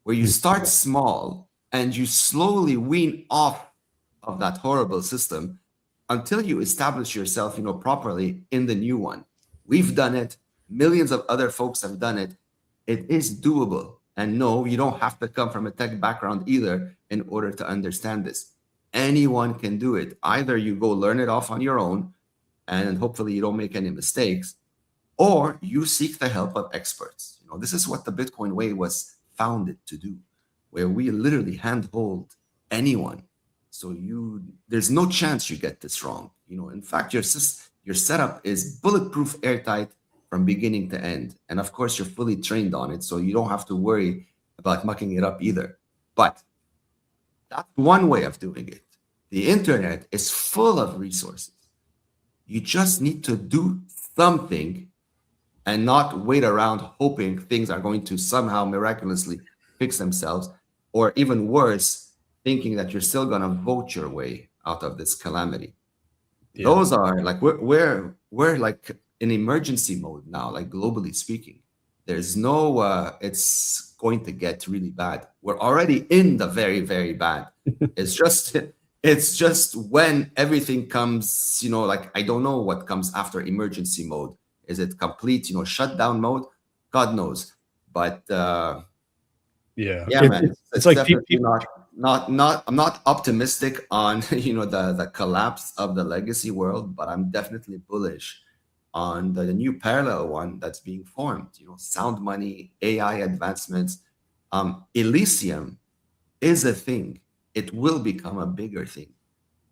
where you start small and you slowly wean off of that horrible system until you establish yourself, you know, properly in the new one. We've done it. Millions of other folks have done it. It is doable. And no, you don't have to come from a tech background either in order to understand this. Anyone can do it. Either you go learn it off on your own, and hopefully you don't make any mistakes, or you seek the help of experts. You know, this is what the Bitcoin way was founded to do, where we literally handhold anyone. So there's no chance you get this wrong. You know, in fact, your setup is bulletproof, airtight from beginning to end. And of course, you're fully trained on it, so you don't have to worry about mucking it up either. But that's one way of doing it. The internet is full of resources. You just need to do something and not wait around hoping things are going to somehow miraculously fix themselves, or even worse, thinking that you're still going to vote your way out of this calamity. Yeah. Those are like, we're like in emergency mode now, like globally speaking. There's no, it's going to get really bad. We're already in the very, very bad. It's just when everything comes, you know, like, I don't know what comes after emergency mode. Is it complete, you know, shutdown mode? God knows. But yeah, man, it's like definitely not. I'm not optimistic on, you know, the collapse of the legacy world, but I'm definitely bullish on the new parallel one that's being formed. You know, sound money, AI advancements. Elysium is a thing. It will become a bigger thing.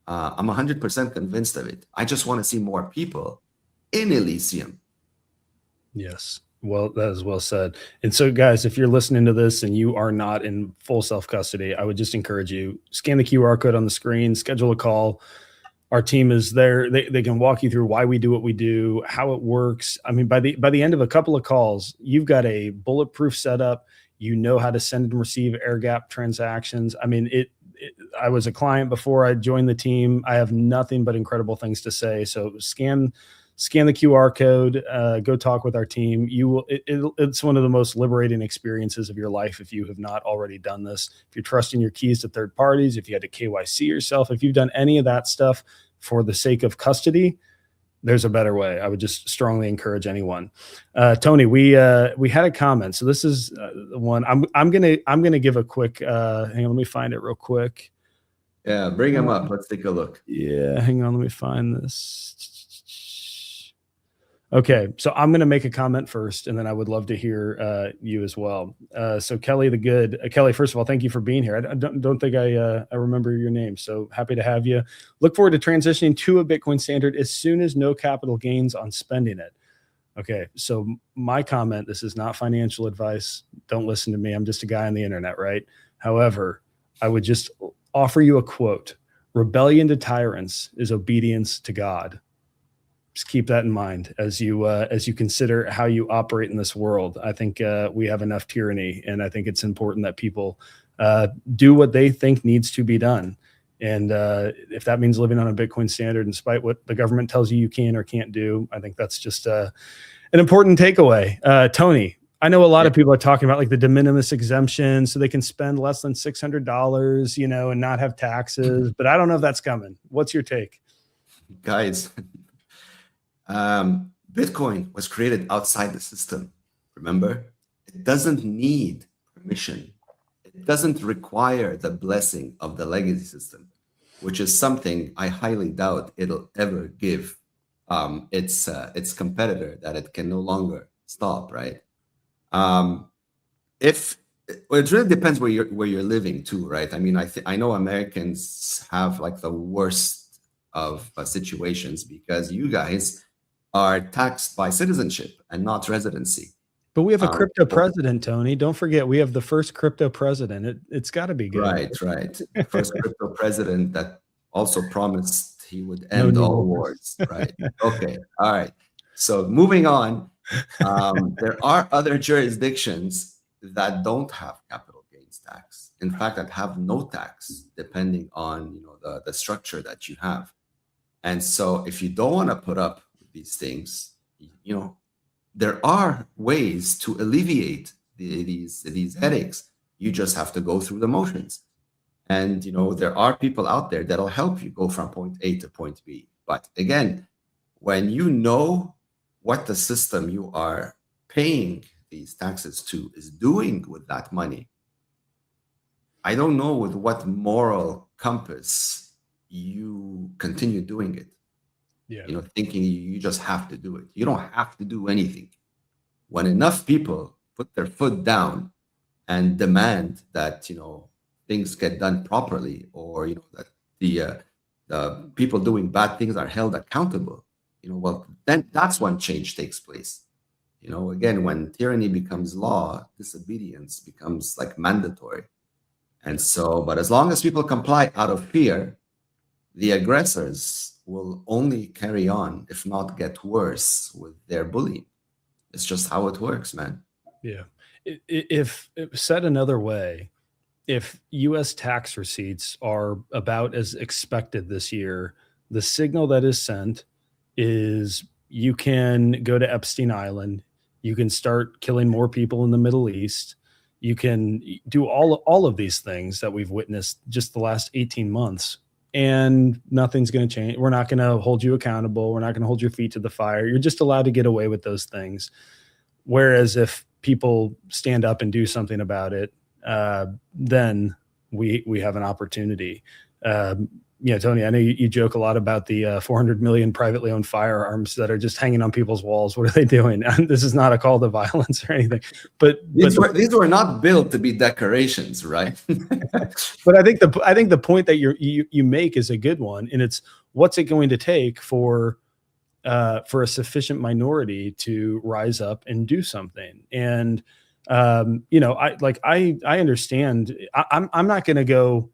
I'm 100% convinced of it. I just want to see more people in Elysium. Yes. Well, that is well said. And so, guys, if you're listening to this and you are not in full self-custody, I would just encourage you, scan the QR code on the screen, schedule a call. Our team is there. They can walk you through why we do what we do, how it works. I mean, by the end of a couple of calls, you've got a bulletproof setup. You know how to send and receive air gap transactions. I mean, I was a client before I joined the team. I have nothing but incredible things to say. So scan the QR code, go talk with our team. It's one of the most liberating experiences of your life if you have not already done this. If you're trusting your keys to third parties, if you had to KYC yourself, if you've done any of that stuff for the sake of custody, there's a better way. I would just strongly encourage anyone. Tony, we had a comment. So this is the one I'm gonna give a quick. Hang on, let me find it real quick. Yeah, bring him up. Let's take a look. Yeah, hang on, let me find this. Okay, so I'm going to make a comment first, and then I would love to hear you as well. So Kelly the Good, Kelly, first of all, thank you for being here. I don't think I remember your name, so happy to have you. Look forward to transitioning to a Bitcoin standard as soon as no capital gains on spending it. Okay, so my comment, this is not financial advice. Don't listen to me. I'm just a guy on the internet, right? However, I would just offer you a quote. Rebellion to tyrants is obedience to God. Just keep that in mind as you consider how you operate in this world. I think we have enough tyranny, and I think it's important that people do what they think needs to be done. And if that means living on a Bitcoin standard, in spite what the government tells you can or can't do, I think that's just an important takeaway. Tony, I know a lot of people are talking about like the de minimis exemption, so they can spend less than $600, and not have taxes. But I don't know if that's coming. What's your take, guys? Bitcoin was created outside the system. Remember, it doesn't need permission. It doesn't require the blessing of the legacy system, which is something I highly doubt it'll ever give its competitor, that it can no longer stop. Right? It really depends where you're living too, right? I mean, I know Americans have like the worst of situations because you guys are taxed by citizenship and not residency. But we have a crypto president, Tony. Don't forget, we have the first crypto president. It's got to be good. Right. First crypto president that also promised he would end all wars. Right. Okay. All right. So moving on, there are other jurisdictions that don't have capital gains tax. In fact, that have no tax, depending on the structure that you have. And so, if you don't want to put up these things, there are ways to alleviate these headaches. You just have to go through the motions, and there are people out there that'll help you go from point A to point B. But again, when you know what the system you are paying these taxes to is doing with that money, I don't know with what moral compass you continue doing it. Yeah. Thinking you just have to do it. You don't have to do anything. When enough people put their foot down and demand that things get done properly, or that the people doing bad things are held accountable, well, then that's when change takes place. Again, when tyranny becomes law, disobedience becomes like mandatory. And so, but as long as people comply out of fear, the aggressors will only carry on, if not get worse, with their bullying. It's just how it works, man. Yeah. If said another way, if U.S. tax receipts are about as expected this year, the signal that is sent is you can go to Epstein Island, you can start killing more people in the Middle East, you can do all of these things that we've witnessed just the last 18 months. And nothing's going to change. We're not going to hold you accountable. We're not going to hold your feet to the fire. You're just allowed to get away with those things. Whereas if people stand up and do something about it, then we have an opportunity. Tony, I know you joke a lot about the 400 million privately owned firearms that are just hanging on people's walls. What are they doing? This is not a call to violence or anything. But these were not built to be decorations, right? But I think the point that you make is a good one, and it's what's it going to take for a sufficient minority to rise up and do something. And I understand. I'm not going to go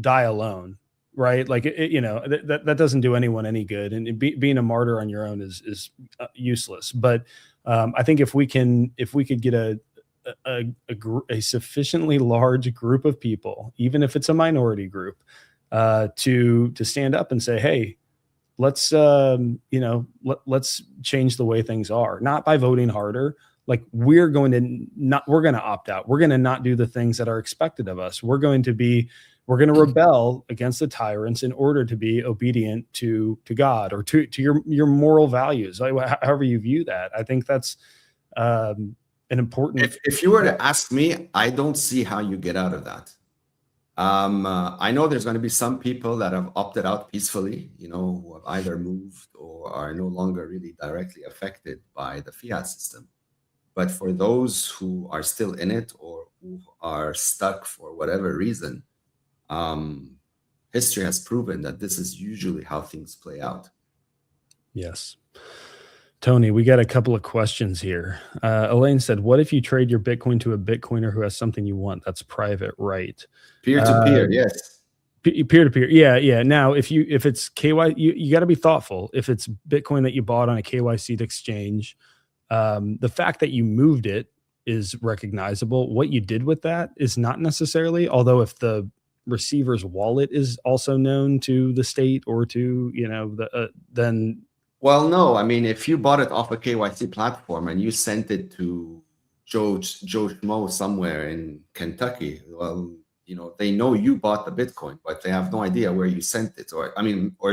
die alone. Right. Like, that doesn't do anyone any good. And being a martyr on your own is useless. But I think if we could get a sufficiently large group of people, even if it's a minority group, to stand up and say, hey, let's let's change the way things are, not by voting harder. Like we're going to opt out. We're going to not do the things that are expected of us. We're going to rebel against the tyrants in order to be obedient to God or to your moral values, however you view that. I think that's an important. If you were to ask me, I don't see how you get out of that. I know there's going to be some people that have opted out peacefully, who have either moved or are no longer really directly affected by the fiat system. But for those who are still in it or who are stuck for whatever reason, history has proven that this is usually how things play out. Yes. Tony, we got a couple of questions here. Elaine said, what if you trade your Bitcoin to a Bitcoiner who has something you want? That's private, right? Peer-to-peer, yes. Peer-to-peer, yeah. Now, if it's KYC, you got to be thoughtful. If it's Bitcoin that you bought on a KYC'd exchange, the fact that you moved it is recognizable. What you did with that is not necessarily, although if the receiver's wallet is also known to the state or to, then... Well, no, I mean, if you bought it off a KYC platform and you sent it to Joe Schmo somewhere in Kentucky, well, they know you bought the Bitcoin, but they have no idea where you sent it, or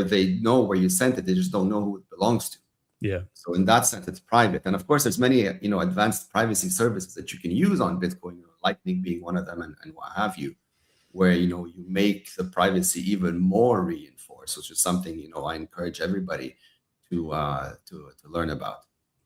they know where you sent it, they just don't know who it belongs to. Yeah. So in that sense, it's private. And of course, there's many, advanced privacy services that you can use on Bitcoin, Lightning being one of them and what have you, where, you make the privacy even more reinforced, which is something, I encourage everybody to learn about.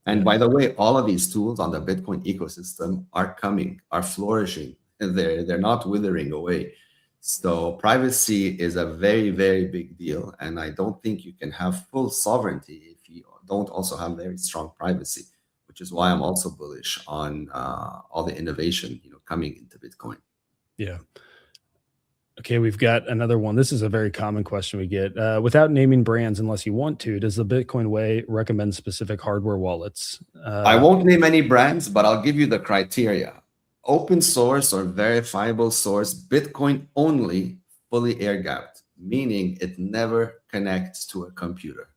And by the way, all of these tools on the Bitcoin ecosystem are flourishing, and they're not withering away. So privacy is a very, very big deal. And I don't think you can have full sovereignty if you don't also have very strong privacy, which is why I'm also bullish on all the innovation, coming into Bitcoin. Yeah. Okay, we've got another one. This is a very common question we get. Without naming brands, unless you want to, does the Bitcoin Way recommend specific hardware wallets? I won't name any brands, but I'll give you the criteria. Open source or verifiable source, Bitcoin only, fully air-gapped, meaning it never connects to a computer.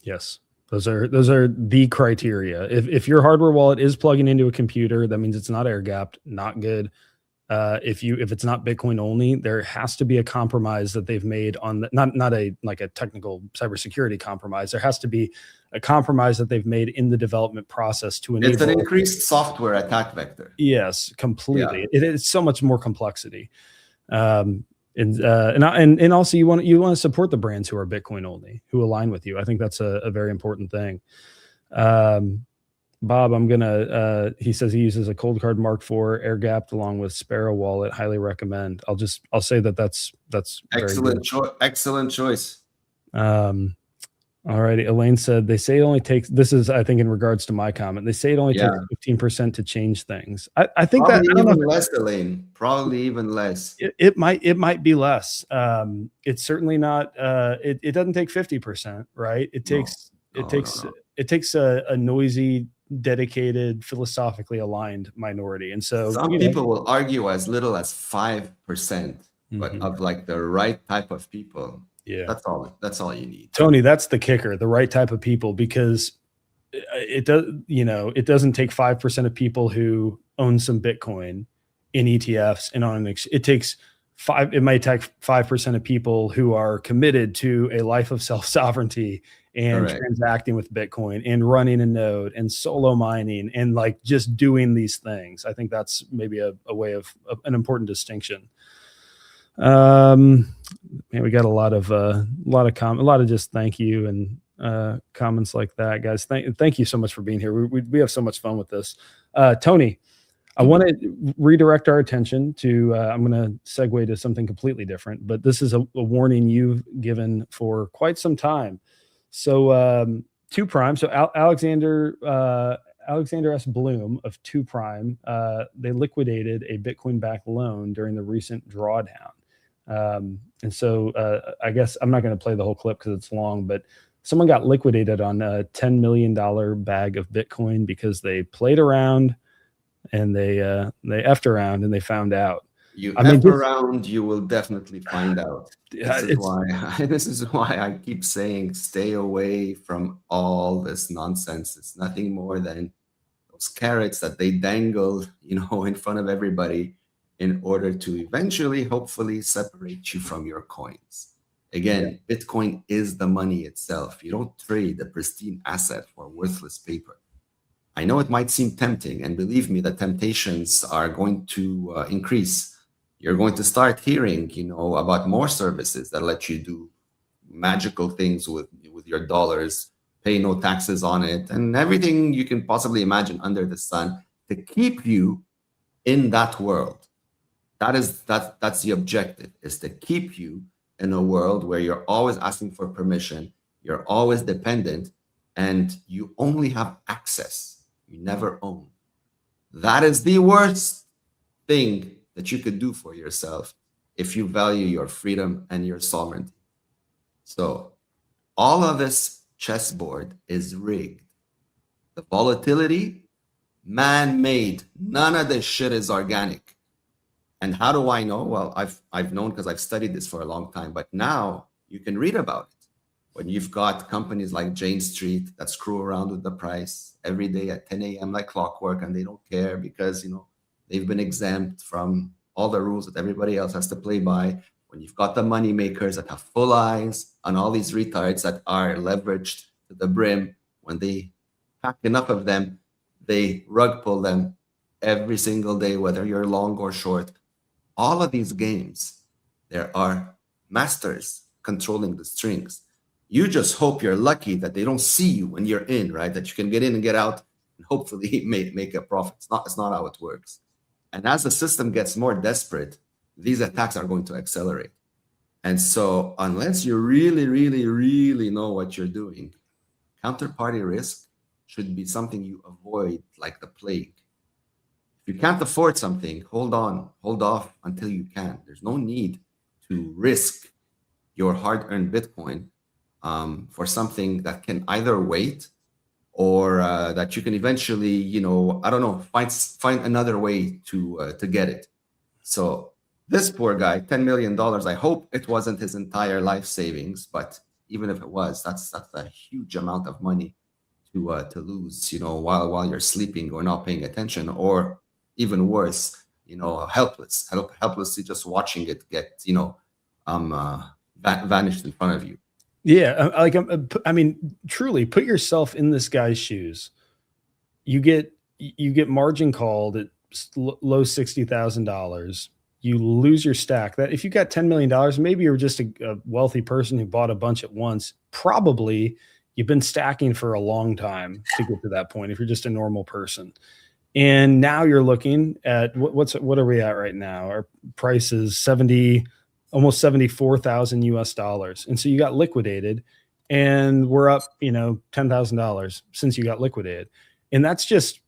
Yes, those are the criteria. If your hardware wallet is plugging into a computer, that means it's not air-gapped, not good. If it's not Bitcoin only, there has to be a compromise that they've made on not a technical cybersecurity compromise. There has to be a compromise that they've made in the development process to enable. It's an increased software attack vector. Yes, completely. Yeah. It is so much more complexity. And also you want to support the brands who are Bitcoin only, who align with you. I think that's a very important thing. Bob, he says he uses a Cold Card Mark IV air gapped along with Sparrow Wallet. Highly recommend. I'll say that's excellent choice. All righty. Elaine said they say it only takes, this is, I think, in regards to my comment, they say it only takes 15% to change things. I think probably that even less, Elaine. Probably even less. It might be less. It's certainly not. It doesn't take 50%, right? It takes a noisy, dedicated, philosophically aligned minority. And so some people will argue as little as 5%, but of like the right type of people. Yeah, that's all you need. Tony, that's the kicker, the right type of people, because it doesn't take 5% of people who own some Bitcoin in ETFs and on it might take 5% of people who are committed to a life of self-sovereignty and transacting with Bitcoin and running a node and solo mining and like just doing these things. I think that's maybe a way of an important distinction. Man, we got a lot of just thank you and comments like that, guys. Thank you so much for being here. We have so much fun with this. Tony, I want to redirect our attention to, I'm going to segue to something completely different, but this is a warning you've given for quite some time. So 2 Prime, so Alexander S. Bloom of 2 Prime, they liquidated a Bitcoin-backed loan during the recent drawdown. And so I guess I'm not going to play the whole clip because it's long, but someone got liquidated on a $10 million bag of Bitcoin because they played around and they effed around and they found out. You I mean, F just, around, you will definitely find out. This is it's why this is why I keep saying stay away from all this nonsense. It's nothing more than those carrots that they dangle, in front of everybody in order to eventually, hopefully, separate you from your coins. Again, Bitcoin is the money itself. You don't trade a pristine asset for worthless paper. I know it might seem tempting, and believe me, the temptations are going to increase. You're going to start hearing, about more services that let you do magical things with your dollars, pay no taxes on it, and everything you can possibly imagine under the sun to keep you in that world. That's the objective, is to keep you in a world where you're always asking for permission, you're always dependent, and you only have access, you never own. That is the worst thing that you could do for yourself if you value your freedom and your sovereignty. So all of this chessboard is rigged. The volatility, man-made. None of this shit is organic. And how do I know? Well, I've known because I've studied this for a long time, but now you can read about it. When you've got companies like Jane Street that screw around with the price every day at 10 a.m. like clockwork, and they don't care because, they've been exempt from all the rules that everybody else has to play by. When you've got the money makers that have full eyes on all these retards that are leveraged to the brim, when they pack enough of them, they rug pull them every single day, whether you're long or short. All of these games, there are masters controlling the strings. You just hope you're lucky that they don't see you when you're in, right? That you can get in and get out and hopefully make a profit. It's not how it works. And as the system gets more desperate, these attacks are going to accelerate. And so unless you really, really, really know what you're doing, counterparty risk should be something you avoid like the plague. If you can't afford something, hold off until you can. There's no need to risk your hard-earned Bitcoin for something that can either wait or that you can eventually, find another way to get it. So this poor guy, $10 million, I hope it wasn't his entire life savings, but even if it was, that's a huge amount of money to lose, while you're sleeping or not paying attention, or even worse, helplessly just watching it get, vanished in front of you. Yeah, I mean, truly, put yourself in this guy's shoes. You get margin called at low $60,000. You lose your stack. That if you got $10 million, maybe you're just a wealthy person who bought a bunch at once. Probably you've been stacking for a long time to get to that point. If you're just a normal person, and now you're looking at what are we at right now? Our price is almost 74,000 US dollars. And so you got liquidated, and we're up, $10,000 since you got liquidated. And that's just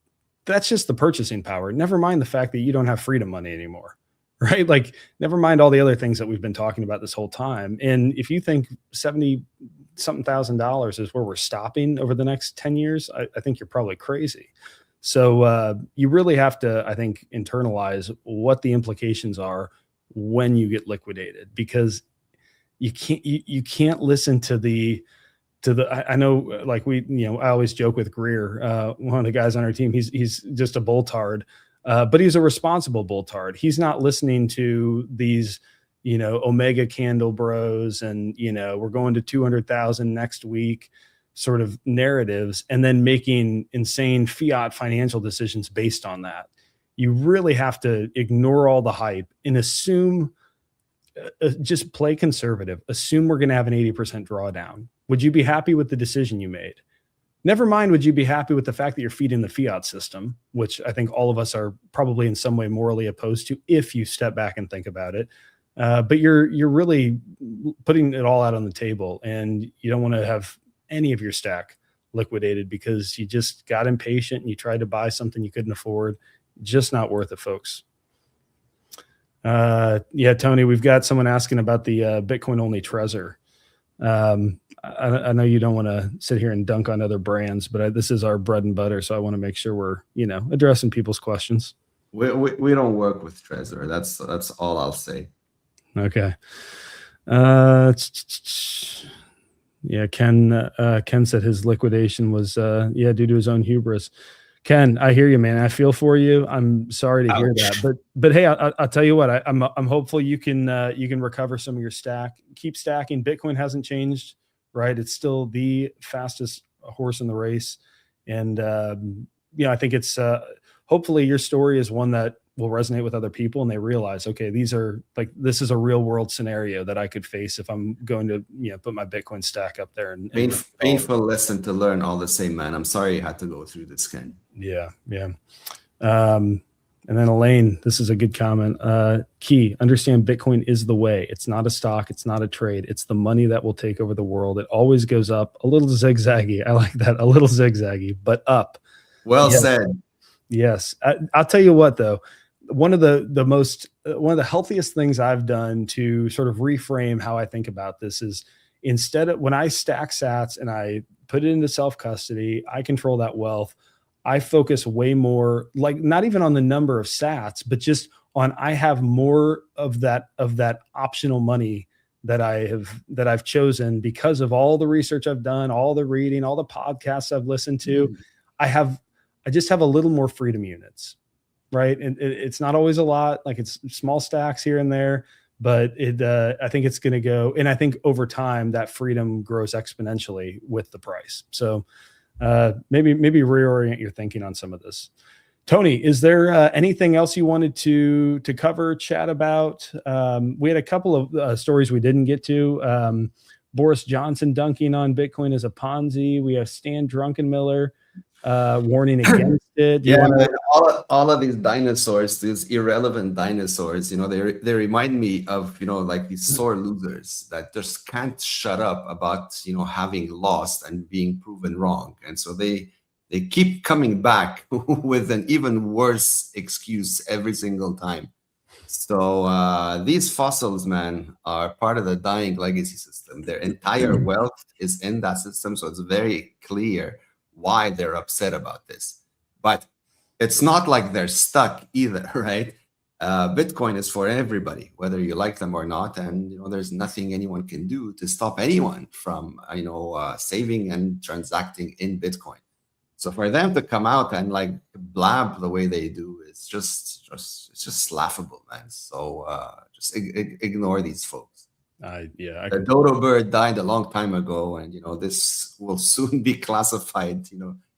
the purchasing power. Never mind the fact that you don't have freedom money anymore, right? Like, never mind all the other things that we've been talking about this whole time. And if you think 70-something thousand dollars is where we're stopping over the next 10 years, I think you're probably crazy. So you really have to, I think, internalize what the implications are when you get liquidated, because you can't listen to the I know, like I always joke with Greer, one of the guys on our team, he's just a bulltard, but he's a responsible bulltard. He's not listening to these, Omega candle bros and, we're going to 200,000 next week sort of narratives, and then making insane fiat financial decisions based on that. You really have to ignore all the hype and assume, just play conservative. Assume we're going to have an 80% drawdown. Would you be happy with the decision you made? Never mind, would you be happy with the fact that you're feeding the fiat system, which I think all of us are probably in some way morally opposed to if you step back and think about it. But you're really putting it all out on the table, and you don't want to have any of your stack liquidated because you just got impatient and you tried to buy something you couldn't afford. Just not worth it, folks. Yeah, Tony, we've got someone asking about the Bitcoin only Trezor. I know you don't want to sit here and dunk on other brands, but this is our bread and butter, so I want to make sure we're addressing people's questions. We don't work with Trezor. That's all I'll say. Okay. Yeah, Ken said his liquidation was due to his own hubris. Ken, I hear you, man. I feel for you. I'm sorry to hear that, but hey, I'll tell you what. I'm hopeful you can recover some of your stack. Keep stacking. Bitcoin hasn't changed, right? It's still the fastest horse in the race, and I think it's hopefully your story is one that will resonate with other people, and they realize, okay, this is a real world scenario that I could face if I'm going to put my Bitcoin stack up there. And painful lesson to learn all the same, man. I'm sorry you had to go through this, Ken. Yeah. And then Elaine, this is a good comment. Key, understand Bitcoin is the way. It's not a stock. It's not a trade. It's the money that will take over the world. It always goes up, a little zigzaggy. I like that. A little zigzaggy, but up. Well said. Yes. I'll tell you what, though. One of the healthiest things I've done to sort of reframe how I think about this is, instead of when I stack sats and I put it into self-custody, I control that wealth. I focus way more, like, not even on the number of sats, but just on, I have more of that optional money that I've chosen because of all the research I've done, all the reading, all the podcasts I've listened to. I just have a little more freedom units. Right. And it's not always a lot, like it's small stacks here and there, but I think it's going to go. And I think over time that freedom grows exponentially with the price. So maybe reorient your thinking on some of this. Tony, is there anything else you wanted to cover, chat about? We had a couple of stories we didn't get to. Boris Johnson dunking on Bitcoin as a Ponzi. We have Stan Druckenmiller warning against it. All of these dinosaurs, these irrelevant dinosaurs, they remind me of like these sore losers that just can't shut up about having lost and being proven wrong, and so they keep coming back with an even worse excuse every single time. So these fossils, man, are part of the dying legacy system. Their entire wealth is in that system, so it's very clear why they're upset about this. But it's not like they're stuck either, right? Bitcoin is for everybody, whether you like them or not, and there's nothing anyone can do to stop anyone from saving and transacting in Bitcoin. So for them to come out and like blab the way they do, it's just laughable, man. So just ignore these folks. The dodo bird died a long time ago, and this will soon be classified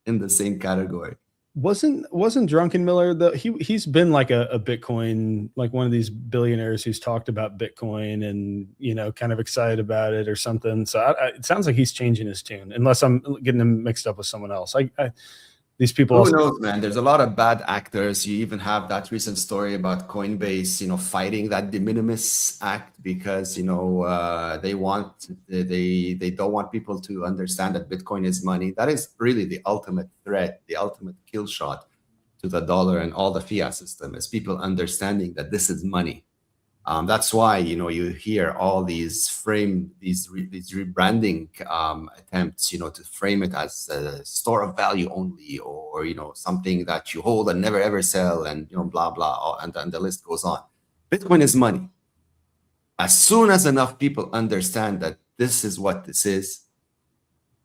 in the same category. Wasn't Druckenmiller, though? He's been like a Bitcoin, like one of these billionaires who's talked about Bitcoin and kind of excited about it or something. So it sounds like he's changing his tune, unless I'm getting him mixed up with someone else. These people. Who knows, man? There's a lot of bad actors. You even have that recent story about Coinbase, fighting that de minimis act because they don't want people to understand that Bitcoin is money. That is really the ultimate threat, the ultimate kill shot to the dollar and all the fiat system, is people understanding that this is money. That's why you hear all these rebranding attempts, to frame it as a store of value only, or something that you hold and never ever sell, and blah blah, and the list goes on. Bitcoin is money. As soon as enough people understand that this is what this is,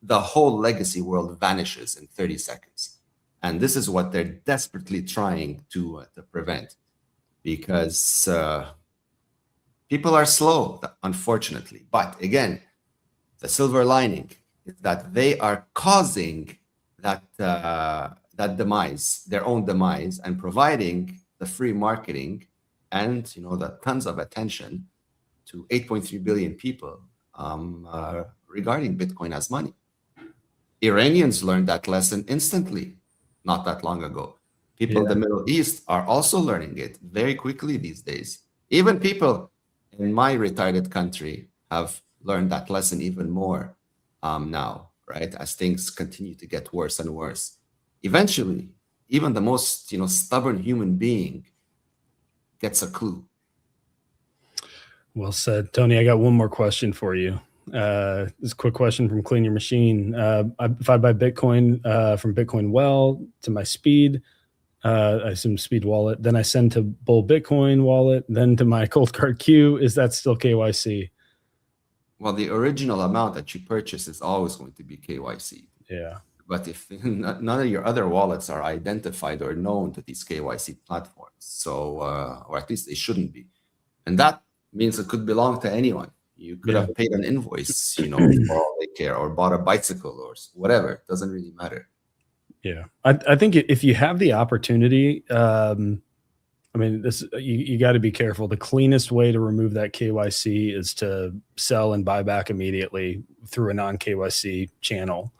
the whole legacy world vanishes in 30 seconds, and this is what they're desperately trying to prevent, because people are slow, unfortunately. But again, the silver lining is that they are causing that demise, their own demise, and providing the free marketing and the tons of attention to 8.3 billion people regarding Bitcoin as money. Iranians learned that lesson instantly, not that long ago. People in the Middle East are also learning it very quickly these days. Even people in my retarded country have learned that lesson even more now, right? As things continue to get worse and worse. Eventually, even the most stubborn human being gets a clue. Well said. Tony, I got one more question for you. This is a quick question from Clean Your Machine. If I buy Bitcoin from Bitcoin Well to my Speed, I assume Speed wallet, then I send to Bull Bitcoin wallet, then to my Cold Card Q, is that still KYC? Well, the original amount that you purchase is always going to be KYC. Yeah. But if none of your other wallets are identified or known to these KYC platforms, so or at least they shouldn't be, and that means it could belong to anyone. You could have paid an invoice, you know, for all they care, or bought a bicycle or whatever. It doesn't really matter. Yeah, I think if you have the opportunity, I mean, this you got to be careful. The cleanest way to remove that KYC is to sell and buy back immediately through a non-KYC channel.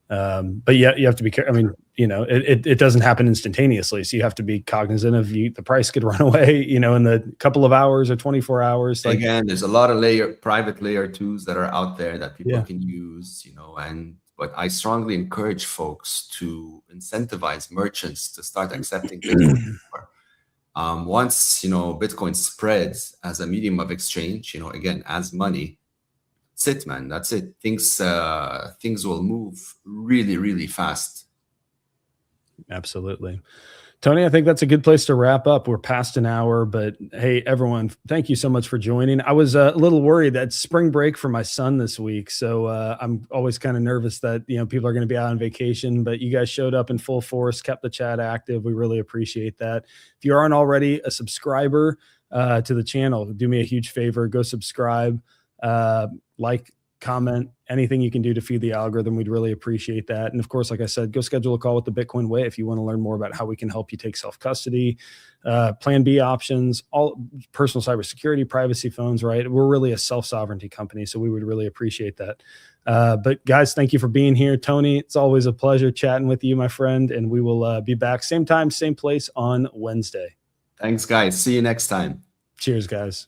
But yeah, you have to be careful. I mean, you know, it doesn't happen instantaneously, so you have to be cognizant of the price could run away, you know, in the couple of hours or 24 hours. Like, again, there's a lot of private layer 2s that are out there that people can use, you know, but I strongly encourage folks to incentivize merchants to start accepting Bitcoin more. Once, you know, Bitcoin spreads as a medium of exchange, you know, again, as money, that's it, man. That's it. Things will move really, really fast. Absolutely. Tony, I think that's a good place to wrap up. We're past an hour, but hey, everyone, thank you so much for joining. I was a little worried that spring break for my son this week. So I'm always kind of nervous that, you know, people are going to be out on vacation, but you guys showed up in full force, kept the chat active. We really appreciate that. If you aren't already a subscriber to the channel, do me a huge favor, go subscribe, like, comment, anything you can do to feed the algorithm. We'd really appreciate that. And of course, like I said, go schedule a call with the Bitcoin Way if you want to learn more about how we can help you take self-custody, plan B options, all personal cybersecurity, privacy phones, right? We're really a self-sovereignty company, so we would really appreciate that. But guys, thank you for being here. Tony, it's always a pleasure chatting with you, my friend, and we will be back same time, same place on Wednesday. Thanks, guys. See you next time. Cheers, guys.